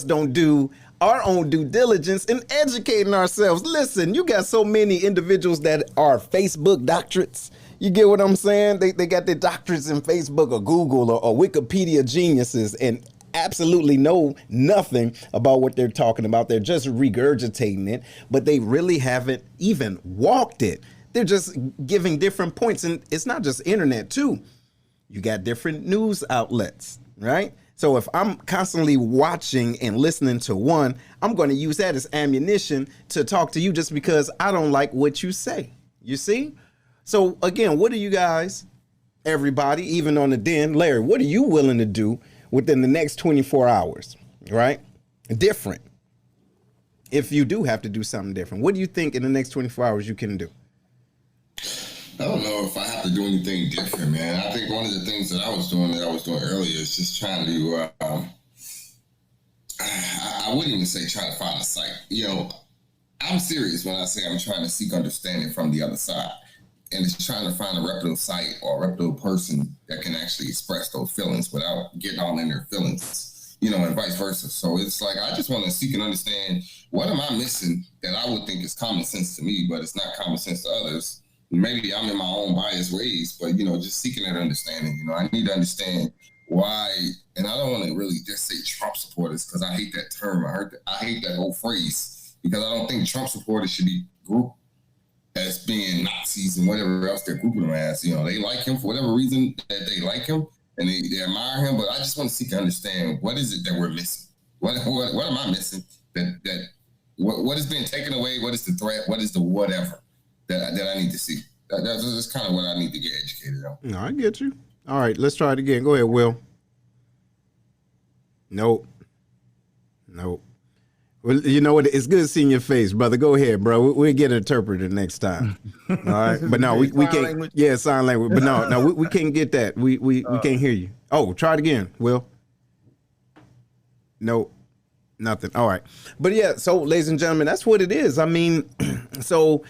don't do our own due diligence in educating ourselves. Listen, you got so many individuals that are Facebook doctorates. You get what I'm saying? They got their doctorates in Facebook or Google or Wikipedia geniuses and absolutely know nothing about what they're talking about. They're just regurgitating it, but they really haven't even walked it. They're just giving different points. And it's not just internet too. You got different news outlets, right? So if I'm constantly watching and listening to one, I'm going to use that as ammunition to talk to you just because I don't like what you say. You see? So again, what are you guys, everybody, even on the den, Larry, what are you willing to do within the next 24 hours, right? Different. If you do have to do something different, what do you think in the next 24 hours you can do? I don't know if I have to do anything different, man. I think one of the things that I was doing earlier is just trying to, I wouldn't even say try to find a site. I'm serious when I say I'm trying to seek understanding from the other side. and it's trying to find a reputable site or a reputable person that can actually express those feelings without getting all in their feelings, and vice versa. So it's like, I just want to seek and understand, what am I missing that I would think is common sense to me, but it's not common sense to others? Maybe I'm in my own biased ways, but, just seeking that understanding. I need to understand why, and I don't want to really just say Trump supporters, because I hate that term. I hate that whole phrase, because I don't think Trump supporters should be grouped as being Nazis and whatever else they're grouping them as. They like him for whatever reason that they like him and they admire him, but I just want to seek to understand, what is it that we're missing? What am I missing? What is being taken away? What is the threat? What is the whatever that I need to see? That's kind of what I need to get educated on. No, I get you. All right, let's try it again. Go ahead, Will. Nope. Well, you know what? It's good seeing your face, brother. Go ahead, bro. We'll get an interpreter next time. All right, but no, we can't. Language. Yeah, sign language. But no, we can't get that. We can't hear you. Oh, try it again, Will. Nope, nothing. All right, but yeah. So, ladies and gentlemen, that's what it is. I mean, so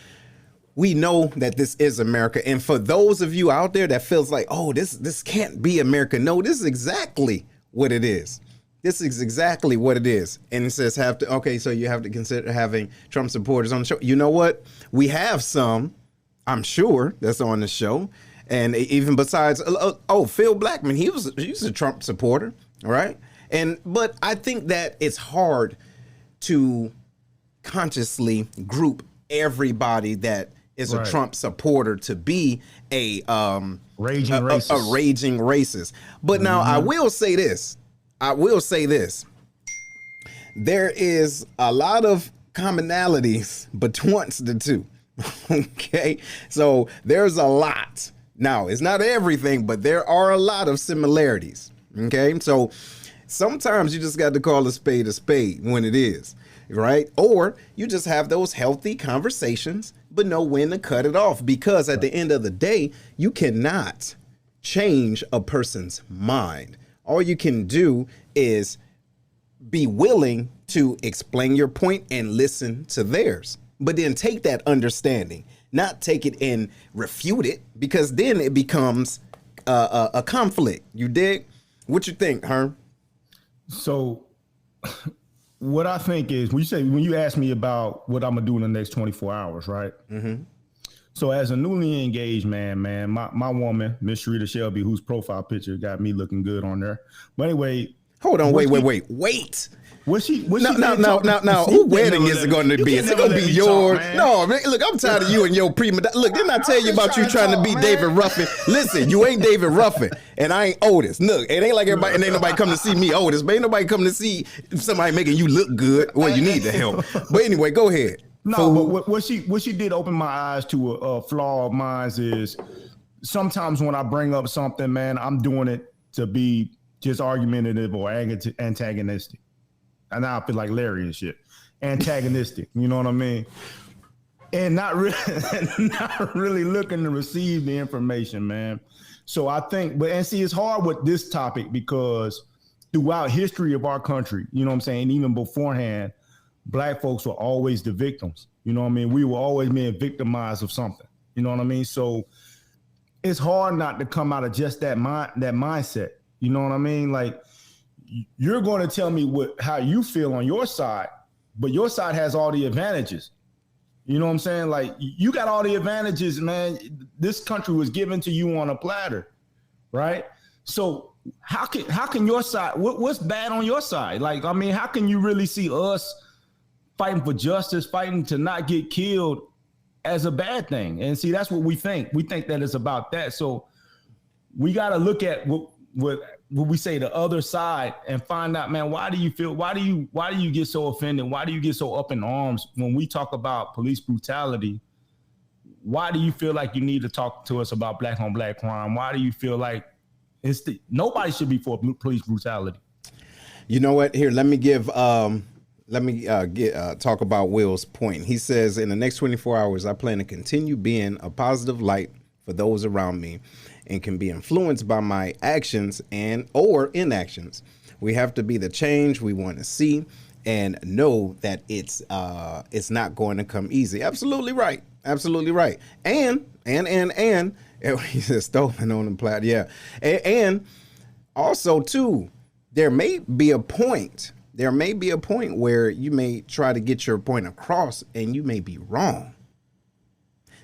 we know that this is America, and for those of you out there that feels like, oh, this can't be America. No, this is exactly what it is. This is exactly what it is. And it says so you have to consider having Trump supporters on the show. You know what? We have some, I'm sure, that's on the show. And even besides, Phil Blackman, he's a Trump supporter, right? But I think that it's hard to consciously group everybody that is a Trump supporter to be a raging racist. But now I will say this. There is a lot of commonalities between the two. Okay. So there's a lot. Now, it's not everything, but there are a lot of similarities. Okay. So sometimes you just got to call a spade when it is, right? Or you just have those healthy conversations, but know when to cut it off, because at the end of the day, you cannot change a person's mind. All you can do is be willing to explain your point and listen to theirs, but then take that understanding, not take it and refute it, because then it becomes a conflict. You dig? What you think, Herm? So what I think is, when you ask me about what I'm gonna do in the next 24 hours, right? Mm-hmm. So as a newly engaged man, my woman, Miss Sharita Shelby, whose profile picture got me looking good on there. But anyway, hold on, wait. Was she? Now, who wedding is it going to be? Is it going to be yours? No, man, look, I'm tired of you and your prima. Look, didn't I tell you about you trying to be David Ruffin? Listen, you ain't David Ruffin, and I ain't Otis. Look, it ain't like everybody, and ain't nobody come to see me Otis, but ain't nobody come to see somebody making you look good. Well, you need the help. But anyway, go ahead. No, but what she did open my eyes to a flaw of mine is, sometimes when I bring up something, man, I'm doing it to be just argumentative or antagonistic. And now I feel like Larry and shit. Antagonistic, you know what I mean? And not really looking to receive the information, man. So I think, it's hard with this topic, because throughout history of our country, you know what I'm saying, even beforehand, Black folks were always the victims. You know what I mean? We were always being victimized of something. You know what I mean? So it's hard not to come out of just that mindset. You know what I mean? Like, you're going to tell me how you feel on your side, but your side has all the advantages. You know what I'm saying? Like, you got all the advantages, man. This country was given to you on a platter, right? So how can your side? What's bad on your side? Like, I mean, how can you really see us fighting for justice, fighting to not get killed as a bad thing? And see, that's what we think. We think that it's about that. So we got to look at what we say, the other side, and find out, man, why do you get so offended? Why do you get so up in arms when we talk about police brutality? Why do you feel like you need to talk to us about black on black crime? Why do you feel like nobody should be for police brutality? You know what? Here, let me talk about Will's point. He says, in the next 24 hours, I plan to continue being a positive light for those around me and can be influenced by my actions or inactions. We have to be the change we want to see and know that it's not going to come easy. Absolutely right. Absolutely right. And he said stolen on the platter. Yeah. And also too, there may be a point where you may try to get your point across and you may be wrong.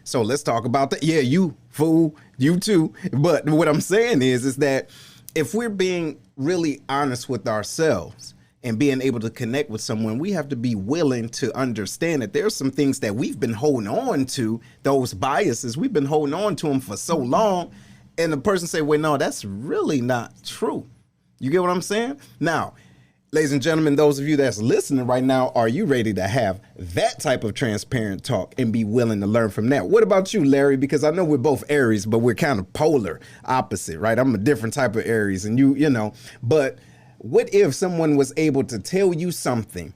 So let's talk about that. Yeah, you fool, you too. But what I'm saying is that if we're being really honest with ourselves and being able to connect with someone, we have to be willing to understand that there's some things that we've been holding on to, those biases, we've been holding on to them for so long. And the person say, well, no, that's really not true. You get what I'm saying? Now, ladies and gentlemen, those of you that's listening right now, are you ready to have that type of transparent talk and be willing to learn from that? What about you, Larry? Because I know we're both Aries, but we're kind of polar opposite, right? I'm a different type of Aries and you know, but what if someone was able to tell you something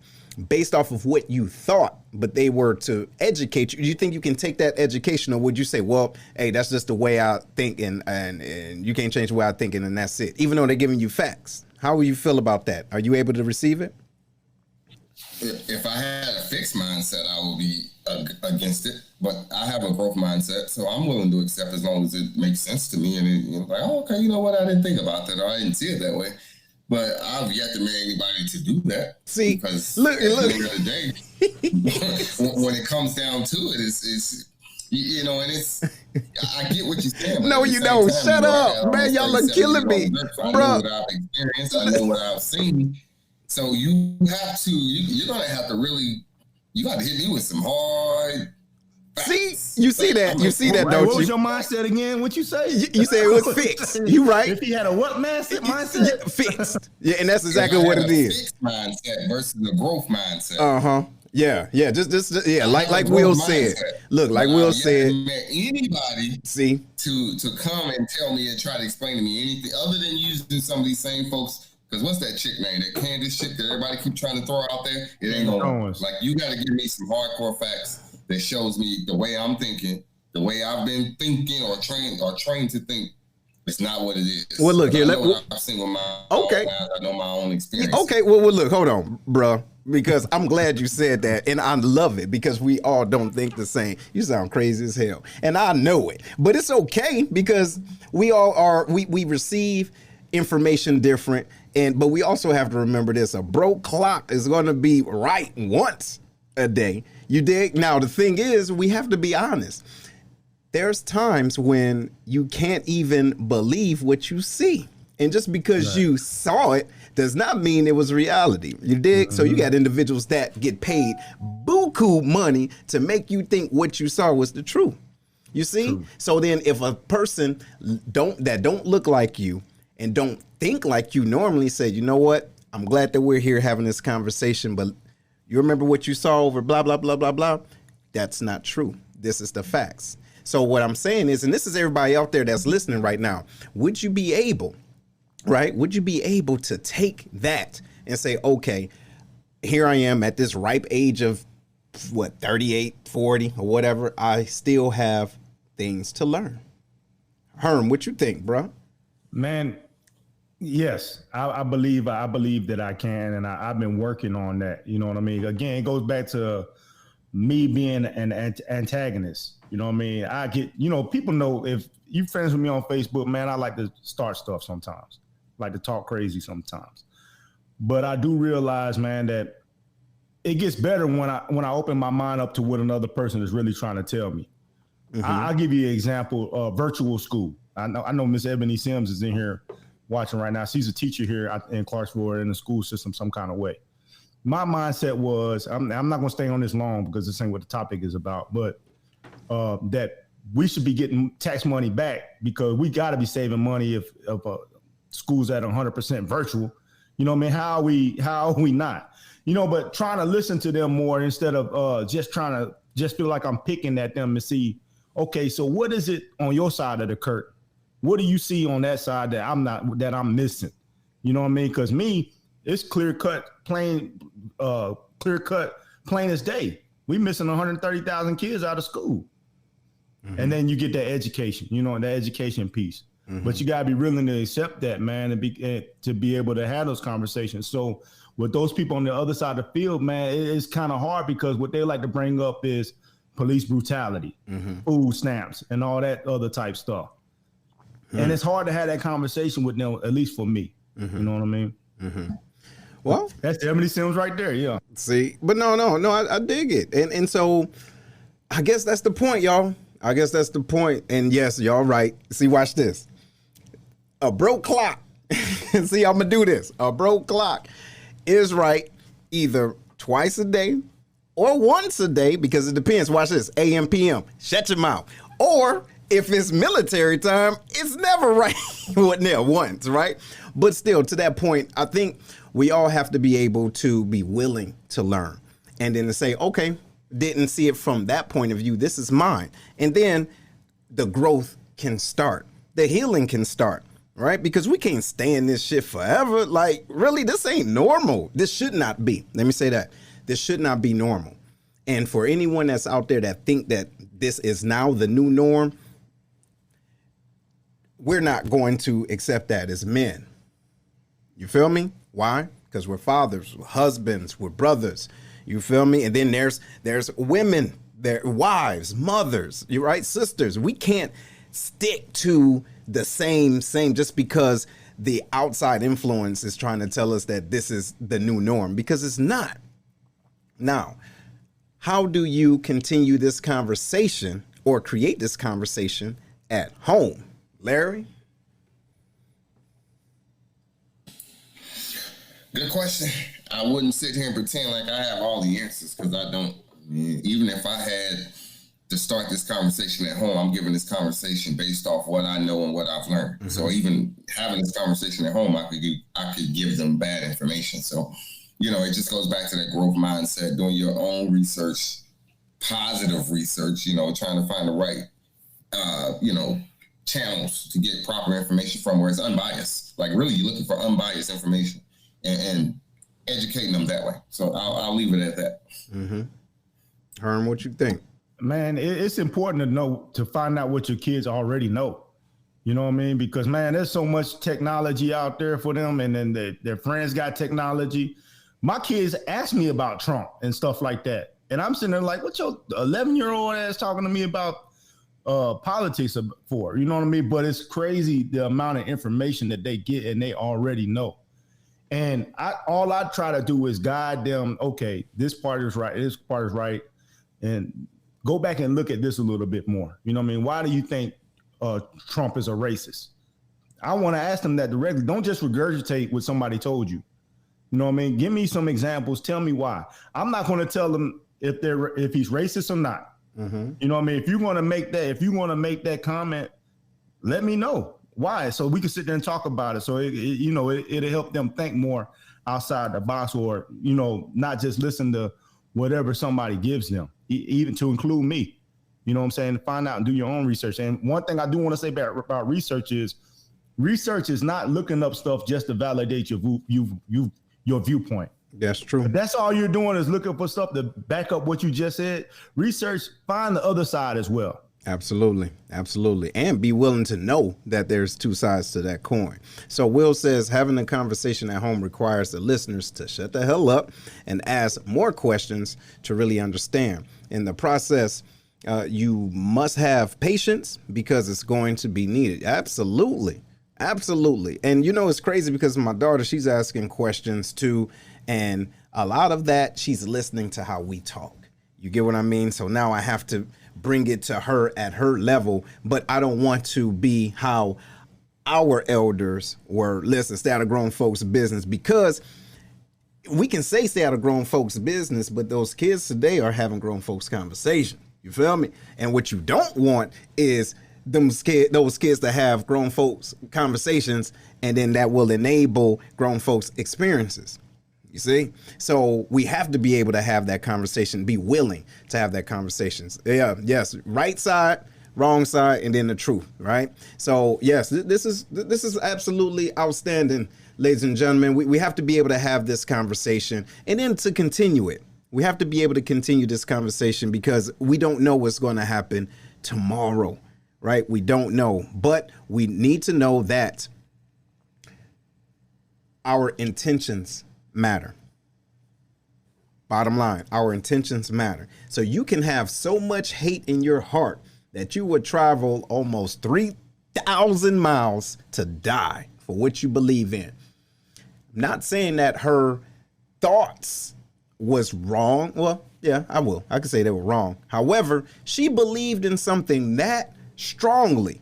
based off of what you thought, but they were to educate you? Do you think you can take that education, or would you say, well, hey, that's just the way I think and you can't change the way I think and that's it, even though they're giving you facts? How will you feel about that? Are you able to receive it? If I had a fixed mindset, I would be against it. But I have a growth mindset, so I'm willing to accept as long as it makes sense to me. And it, like, oh, okay, you know what? I didn't think about that, or I didn't see it that way. But I've yet to meet anybody to do that. See, because look. At the end of the day, when it comes down to it, it's you know, and it's, I get what you're saying. No, you don't. Shut up, man. Y'all are killing me, bro. I know what I've experienced. I know what I've seen. So you have to, you're going to have to really, you got to hit me with some hard facts. See, you see that, don't you? What was your mindset again? What you say? You said it was fixed. You right. If he had a what mindset? Fixed. Yeah, and that's exactly what it is. Fixed mindset versus a growth mindset. Uh-huh. Yeah, just yeah, like Will said. Look, like Will said. Anybody see to come and tell me and try to explain to me anything other than using some of these same folks. Because what's that chick name? That Candace chick that everybody keep trying to throw out there? It ain't gonna work. Like, you got to give me some hardcore facts that shows me the way I'm thinking, the way I've been thinking or trained to think. It's not what it is. Well, look here. I've seen with my okay. I know my own experience. Okay. Well, look. Hold on, bro. Because I'm glad you said that, and I love it because we all don't think the same. You sound crazy as hell, and I know it. But it's okay because we all are. We receive information different, but we also have to remember this: a broke clock is going to be right once a day. You dig? Now the thing is, we have to be honest. There's times when you can't even believe what you see. And just because you saw it does not mean it was reality. You dig? Mm-hmm. So you got individuals that get paid buku money to make you think what you saw was the truth. You see? True. So then if a person that don't look like you and don't think like you normally say, you know what? I'm glad that we're here having this conversation, but you remember what you saw over blah, blah, blah, blah, blah? That's not true. This is the facts. So what I'm saying is, and this is everybody out there that's listening right now, would you be able, right? Would you be able to take that and say, okay, here I am at this ripe age of 38, 40 or whatever. I still have things to learn. Herm, what you think, bro? Man, yes, I believe that I can. And I've been working on that. You know what I mean? Again, it goes back to me being an antagonist. You know what I mean? I get, people know if you friends with me on Facebook, man, I like to start stuff sometimes. Like to talk crazy sometimes. But I do realize, man, that it gets better when I open my mind up to what another person is really trying to tell me. Mm-hmm. I'll give you an example, virtual school. I know Miss Ebony Sims is in here watching right now. She's a teacher here in Clarksville in the school system some kind of way. My mindset was, I'm not going to stay on this long because this ain't what the topic is about, but that we should be getting tax money back because we got to be saving money if school's at 100% virtual. You know what I mean? How are we not? But trying to listen to them more instead of just feel like I'm picking at them to see, okay, so what is it on your side of the curtain? What do you see on that side that I'm missing? You know what I mean? Because me, it's clear cut, plain as day. We missing 130,000 kids out of school. Mm-hmm. And then you get that education, the education piece. Mm-hmm. But you gotta be willing to accept that, man, and to be able to have those conversations. So with those people on the other side of the field, man, it's kind of hard because what they like to bring up is police brutality, food stamps, and all that other type stuff. And it's hard to have that conversation with them, at least for me. You know what I mean? Well, that's Emily Sims right there. Yeah. See, but no, I dig it. And so I guess that's the point, y'all. I guess that's the point. And yes, y'all right. See, watch this. A broke clock. See, I'm going to do this. A broke clock is right either twice a day or once a day, because it depends. Watch this. AM, PM. Shut your mouth. Or if it's military time, it's never right. Once, right? But still, to that point, I think we all have to be able to be willing to learn. And then to say, okay, didn't see it from that point of view. This is mine. And then the growth can start. The healing can start, right? Because we can't stay in this shit forever. Like, really, this ain't normal. This should not be. Let me say that. This should not be normal. And for anyone that's out there that think that this is now the new norm, we're not going to accept that as men. You feel me? Why? Because we're fathers, we're husbands, we're brothers. You feel me? And then there's women, their wives, mothers, you right, sisters. We can't stick to the same just because the outside influence is trying to tell us that this is the new norm, because it's not. Now, how do you continue this conversation or create this conversation at home? Larry? Good question. I wouldn't sit here and pretend like I have all the answers, because I don't. Even if I had to start this conversation at home, I'm giving this conversation based off what I know and what I've learned. So even having this conversation at home, I could give them bad information. So, it just goes back to that growth mindset, doing your own research, positive research, trying to find the right, channels to get proper information from where it's unbiased. Like, really, you're looking for unbiased information and educating them that way. So I'll leave it at that. Herm, what you think? Man, it's important to find out what your kids already know. You know what I mean? Because, man, there's so much technology out there for them, and then their friends got technology. My kids ask me about Trump and stuff like that. And I'm sitting there like, what your 11-year-old ass talking to me about politics for? You know what I mean? But it's crazy the amount of information that they get and they already know. And all I try to do is guide them. Okay, this part is right. This part is right. And go back and look at this a little bit more. You know what I mean? Why do you think Trump is a racist? I want to ask them that directly. Don't just regurgitate what somebody told you. You know what I mean? Give me some examples. Tell me why. I'm not going to tell them if he's racist or not. You know what I mean? If you're going to make that comment, let me know why, so we can sit there and talk about it. So it'll help them think more outside the box, or not just listen to whatever somebody gives them, even to include me. You know what I'm saying? Find out and do your own research. And one thing I do want to say about research is not looking up stuff just to validate your viewpoint. That's true. If that's all you're doing is looking for stuff to back up what you just said, research, find the other side as well. Absolutely. Absolutely. And be willing to know that there's two sides to that coin. So Will says having a conversation at home requires the listeners to shut the hell up and ask more questions to really understand. In the process, you must have patience because it's going to be needed. Absolutely. Absolutely. And it's crazy because my daughter, she's asking questions too. And a lot of that, she's listening to how we talk. You get what I mean? So now I have to bring it to her at her level, but I don't want to be how our elders were. Listen, stay out of grown folks' business, because we can say stay out of grown folks' business, but those kids today are having grown folks' conversation. You feel me? And what you don't want is those kids to have grown folks' conversations, and then that will enable grown folks' experiences. You see? So we have to be able to have that conversation, be willing to have that conversations. Yeah, yes, right side, wrong side, and then the truth, right? So yes, this is absolutely outstanding, ladies and gentlemen. We have to be able to have this conversation, and then to continue it. We have to be able to continue this conversation because we don't know what's going to happen tomorrow, right? We don't know, but we need to know that our intentions matter. Bottom line, our intentions matter. So you can have so much hate in your heart that you would travel almost 3,000 miles to die for what you believe in. I'm not saying that her thoughts was wrong. Well, yeah, I could say they were wrong. However, she believed in something that strongly.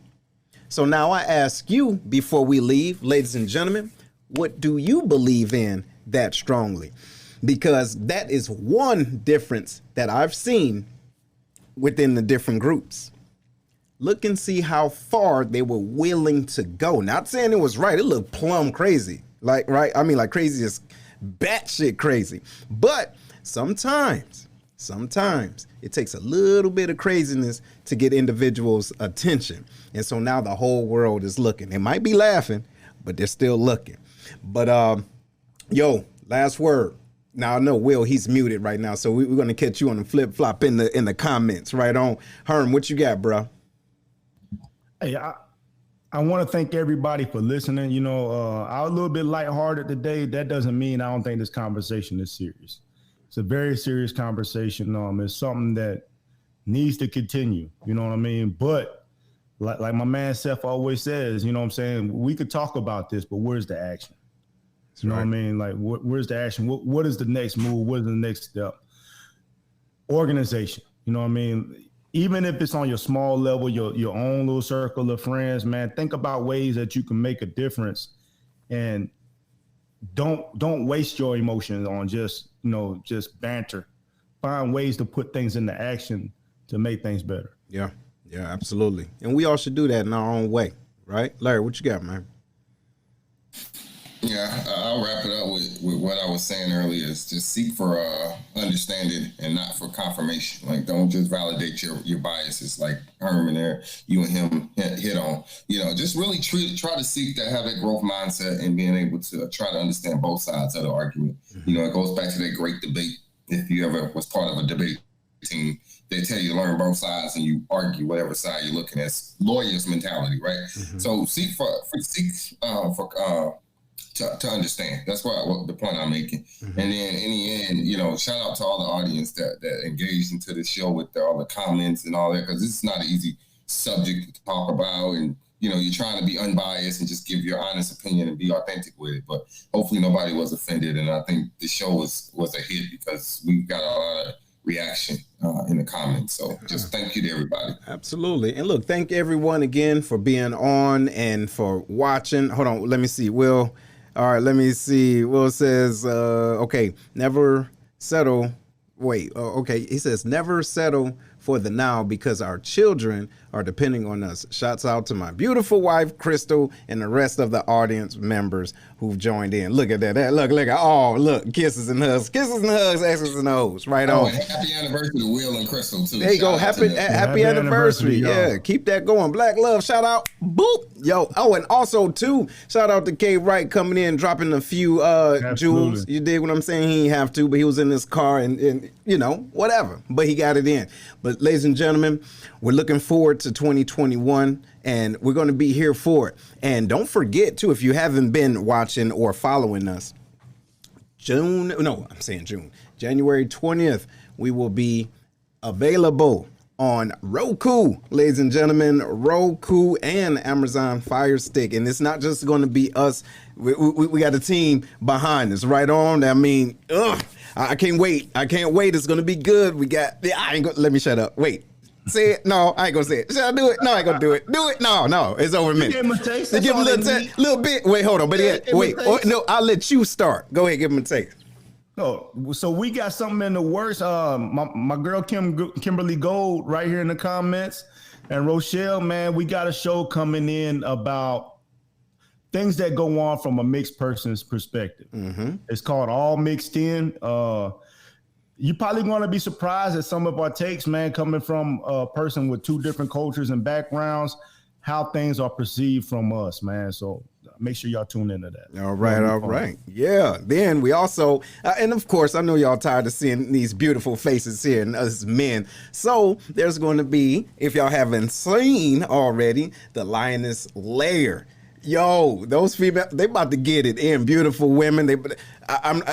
So now I ask you before we leave, ladies and gentlemen, what do you believe in that strongly? Because that is one difference that I've seen within the different groups. Look and see how far they were willing to go. Not saying it was right. It looked plumb crazy. Like, right? I mean, like crazy is batshit crazy. But sometimes it takes a little bit of craziness to get individuals' attention. And so now the whole world is looking. They might be laughing, but they're still looking. But, yo, last word. Now I know Will, he's muted right now, so we're gonna catch you on the flip flop in the comments. Right on. Herm, what you got, bro? Hey, I want to thank everybody for listening. You know, I was a little bit lighthearted today. That doesn't mean I don't think this conversation is serious. It's a very serious conversation. It's something that needs to continue. You know what I mean? But like my man Seth always says, you know what I'm saying? We could talk about this, but where's the action? You know what I mean? Like, where's the action? What is the next move? What is the next step? Organization. You know what I mean? Even if it's on your small level, your own little circle of friends, man, think about ways that you can make a difference, and don't waste your emotions on just banter. Find ways to put things into action to make things better. Yeah, absolutely. And we all should do that in our own way, right? Larry, what you got, man? Yeah, I'll wrap it up with what I was saying earlier. Is just seek for understanding and not for confirmation. Like, don't just validate your biases, like Herman there, you and him hit on. You know, just really try to seek to have that growth mindset and being able to try to understand both sides of the argument. Mm-hmm. You know, it goes back to that great debate. If you ever was part of a debate team, they tell you to learn both sides and you argue whatever side you're looking at. Lawyers mentality, right? Mm-hmm. So seek to understand. That's what the point I'm making. Mm-hmm. And then in the end, you know, shout out to all the audience that engaged into the show with all the comments and all that, because this is not an easy subject to talk about. And, you know, you're trying to be unbiased and just give your honest opinion and be authentic with it. But hopefully nobody was offended. And I think the show was a hit because we got a lot of reaction in the comments. So just thank you to everybody. Absolutely. And look, thank everyone again for being on and for watching. Hold on. Let me see. Will. All right, let me see. Will says, okay, never settle. Wait, okay. He says, never settle for the now because our children are depending on us. Shouts out to my beautiful wife, Crystal, and the rest of the audience members who've joined in. Look at that. Look, kisses and hugs, X's and O's. Right on. And happy anniversary to Will and Crystal, too. There you go. Happy anniversary. Yeah, keep that going. Black love, shout out. Boop. Yo. Oh, and also, too, shout out to K Wright coming in, dropping a few jewels. You dig what I'm saying? He didn't have to, but he was in this car and you know, whatever. But he got it in. But ladies and gentlemen, we're looking forward to 2021, and we're going to be here for it. And don't forget, too, if you haven't been watching or following us, January 20th, we will be available on Roku, ladies and gentlemen, Roku and Amazon Fire Stick. And it's not just going to be us. We got a team behind us, right on. I mean, I can't wait. It's going to be good. Let me shut up. Wait. Say it. No, I ain't gonna say it. Should I do it? No, I ain't gonna do it. Do it. No, it's over me. Give him a taste. Give him a little bit. Wait, hold on. But no, I'll let you start. Go ahead, give him a taste. Oh, so we got something in the works. My girl Kimberly Gold right here in the comments, and Rochelle, man, we got a show coming in about things that go on from a mixed person's perspective. Mm-hmm. It's called All Mixed In. You're probably going to be surprised at some of our takes, man, coming from a person with two different cultures and backgrounds, how things are perceived from us, man. So make sure y'all tune into that. All right. Yeah. Then we also, and of course, I know y'all tired of seeing these beautiful faces here and us men. So there's going to be, if y'all haven't seen already, the Lioness Lair. Yo, those females, they about to get it in. Beautiful women.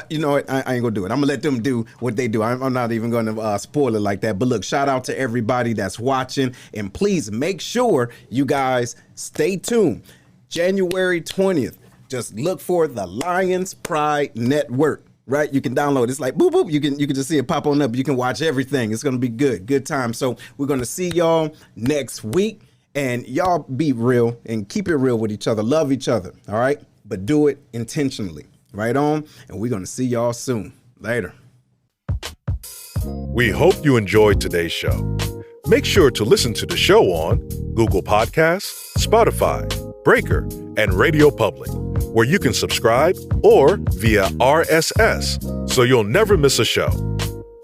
You know what? I ain't gonna do it. I'm gonna let them do what they do. I'm not even gonna spoil it like that. But look, shout out to everybody that's watching, and please make sure you guys stay tuned. January 20th. Just look for the Lions Pride Network. Right, you can download. It's like boop boop. You can just see it pop on up. You can watch everything. It's gonna be good time. So we're gonna see y'all next week. And y'all be real and keep it real with each other. Love each other, all right? But do it intentionally. Right on? And we're going to see y'all soon. Later. We hope you enjoyed today's show. Make sure to listen to the show on Google Podcasts, Spotify, Breaker, and Radio Public, where you can subscribe, or via RSS, so you'll never miss a show.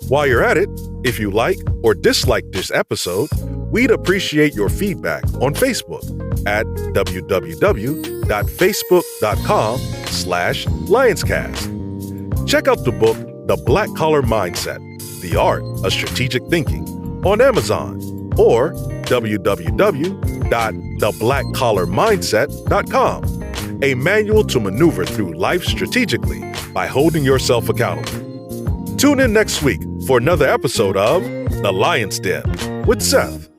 While you're at it, if you like or dislike this episode, we'd appreciate your feedback on Facebook at www.facebook.com/Lionscast. Check out the book, The Black Collar Mindset, The Art of Strategic Thinking on Amazon, or www.theblackcollarmindset.com, a manual to maneuver through life strategically by holding yourself accountable. Tune in next week for another episode of The Lion's Den with Seth.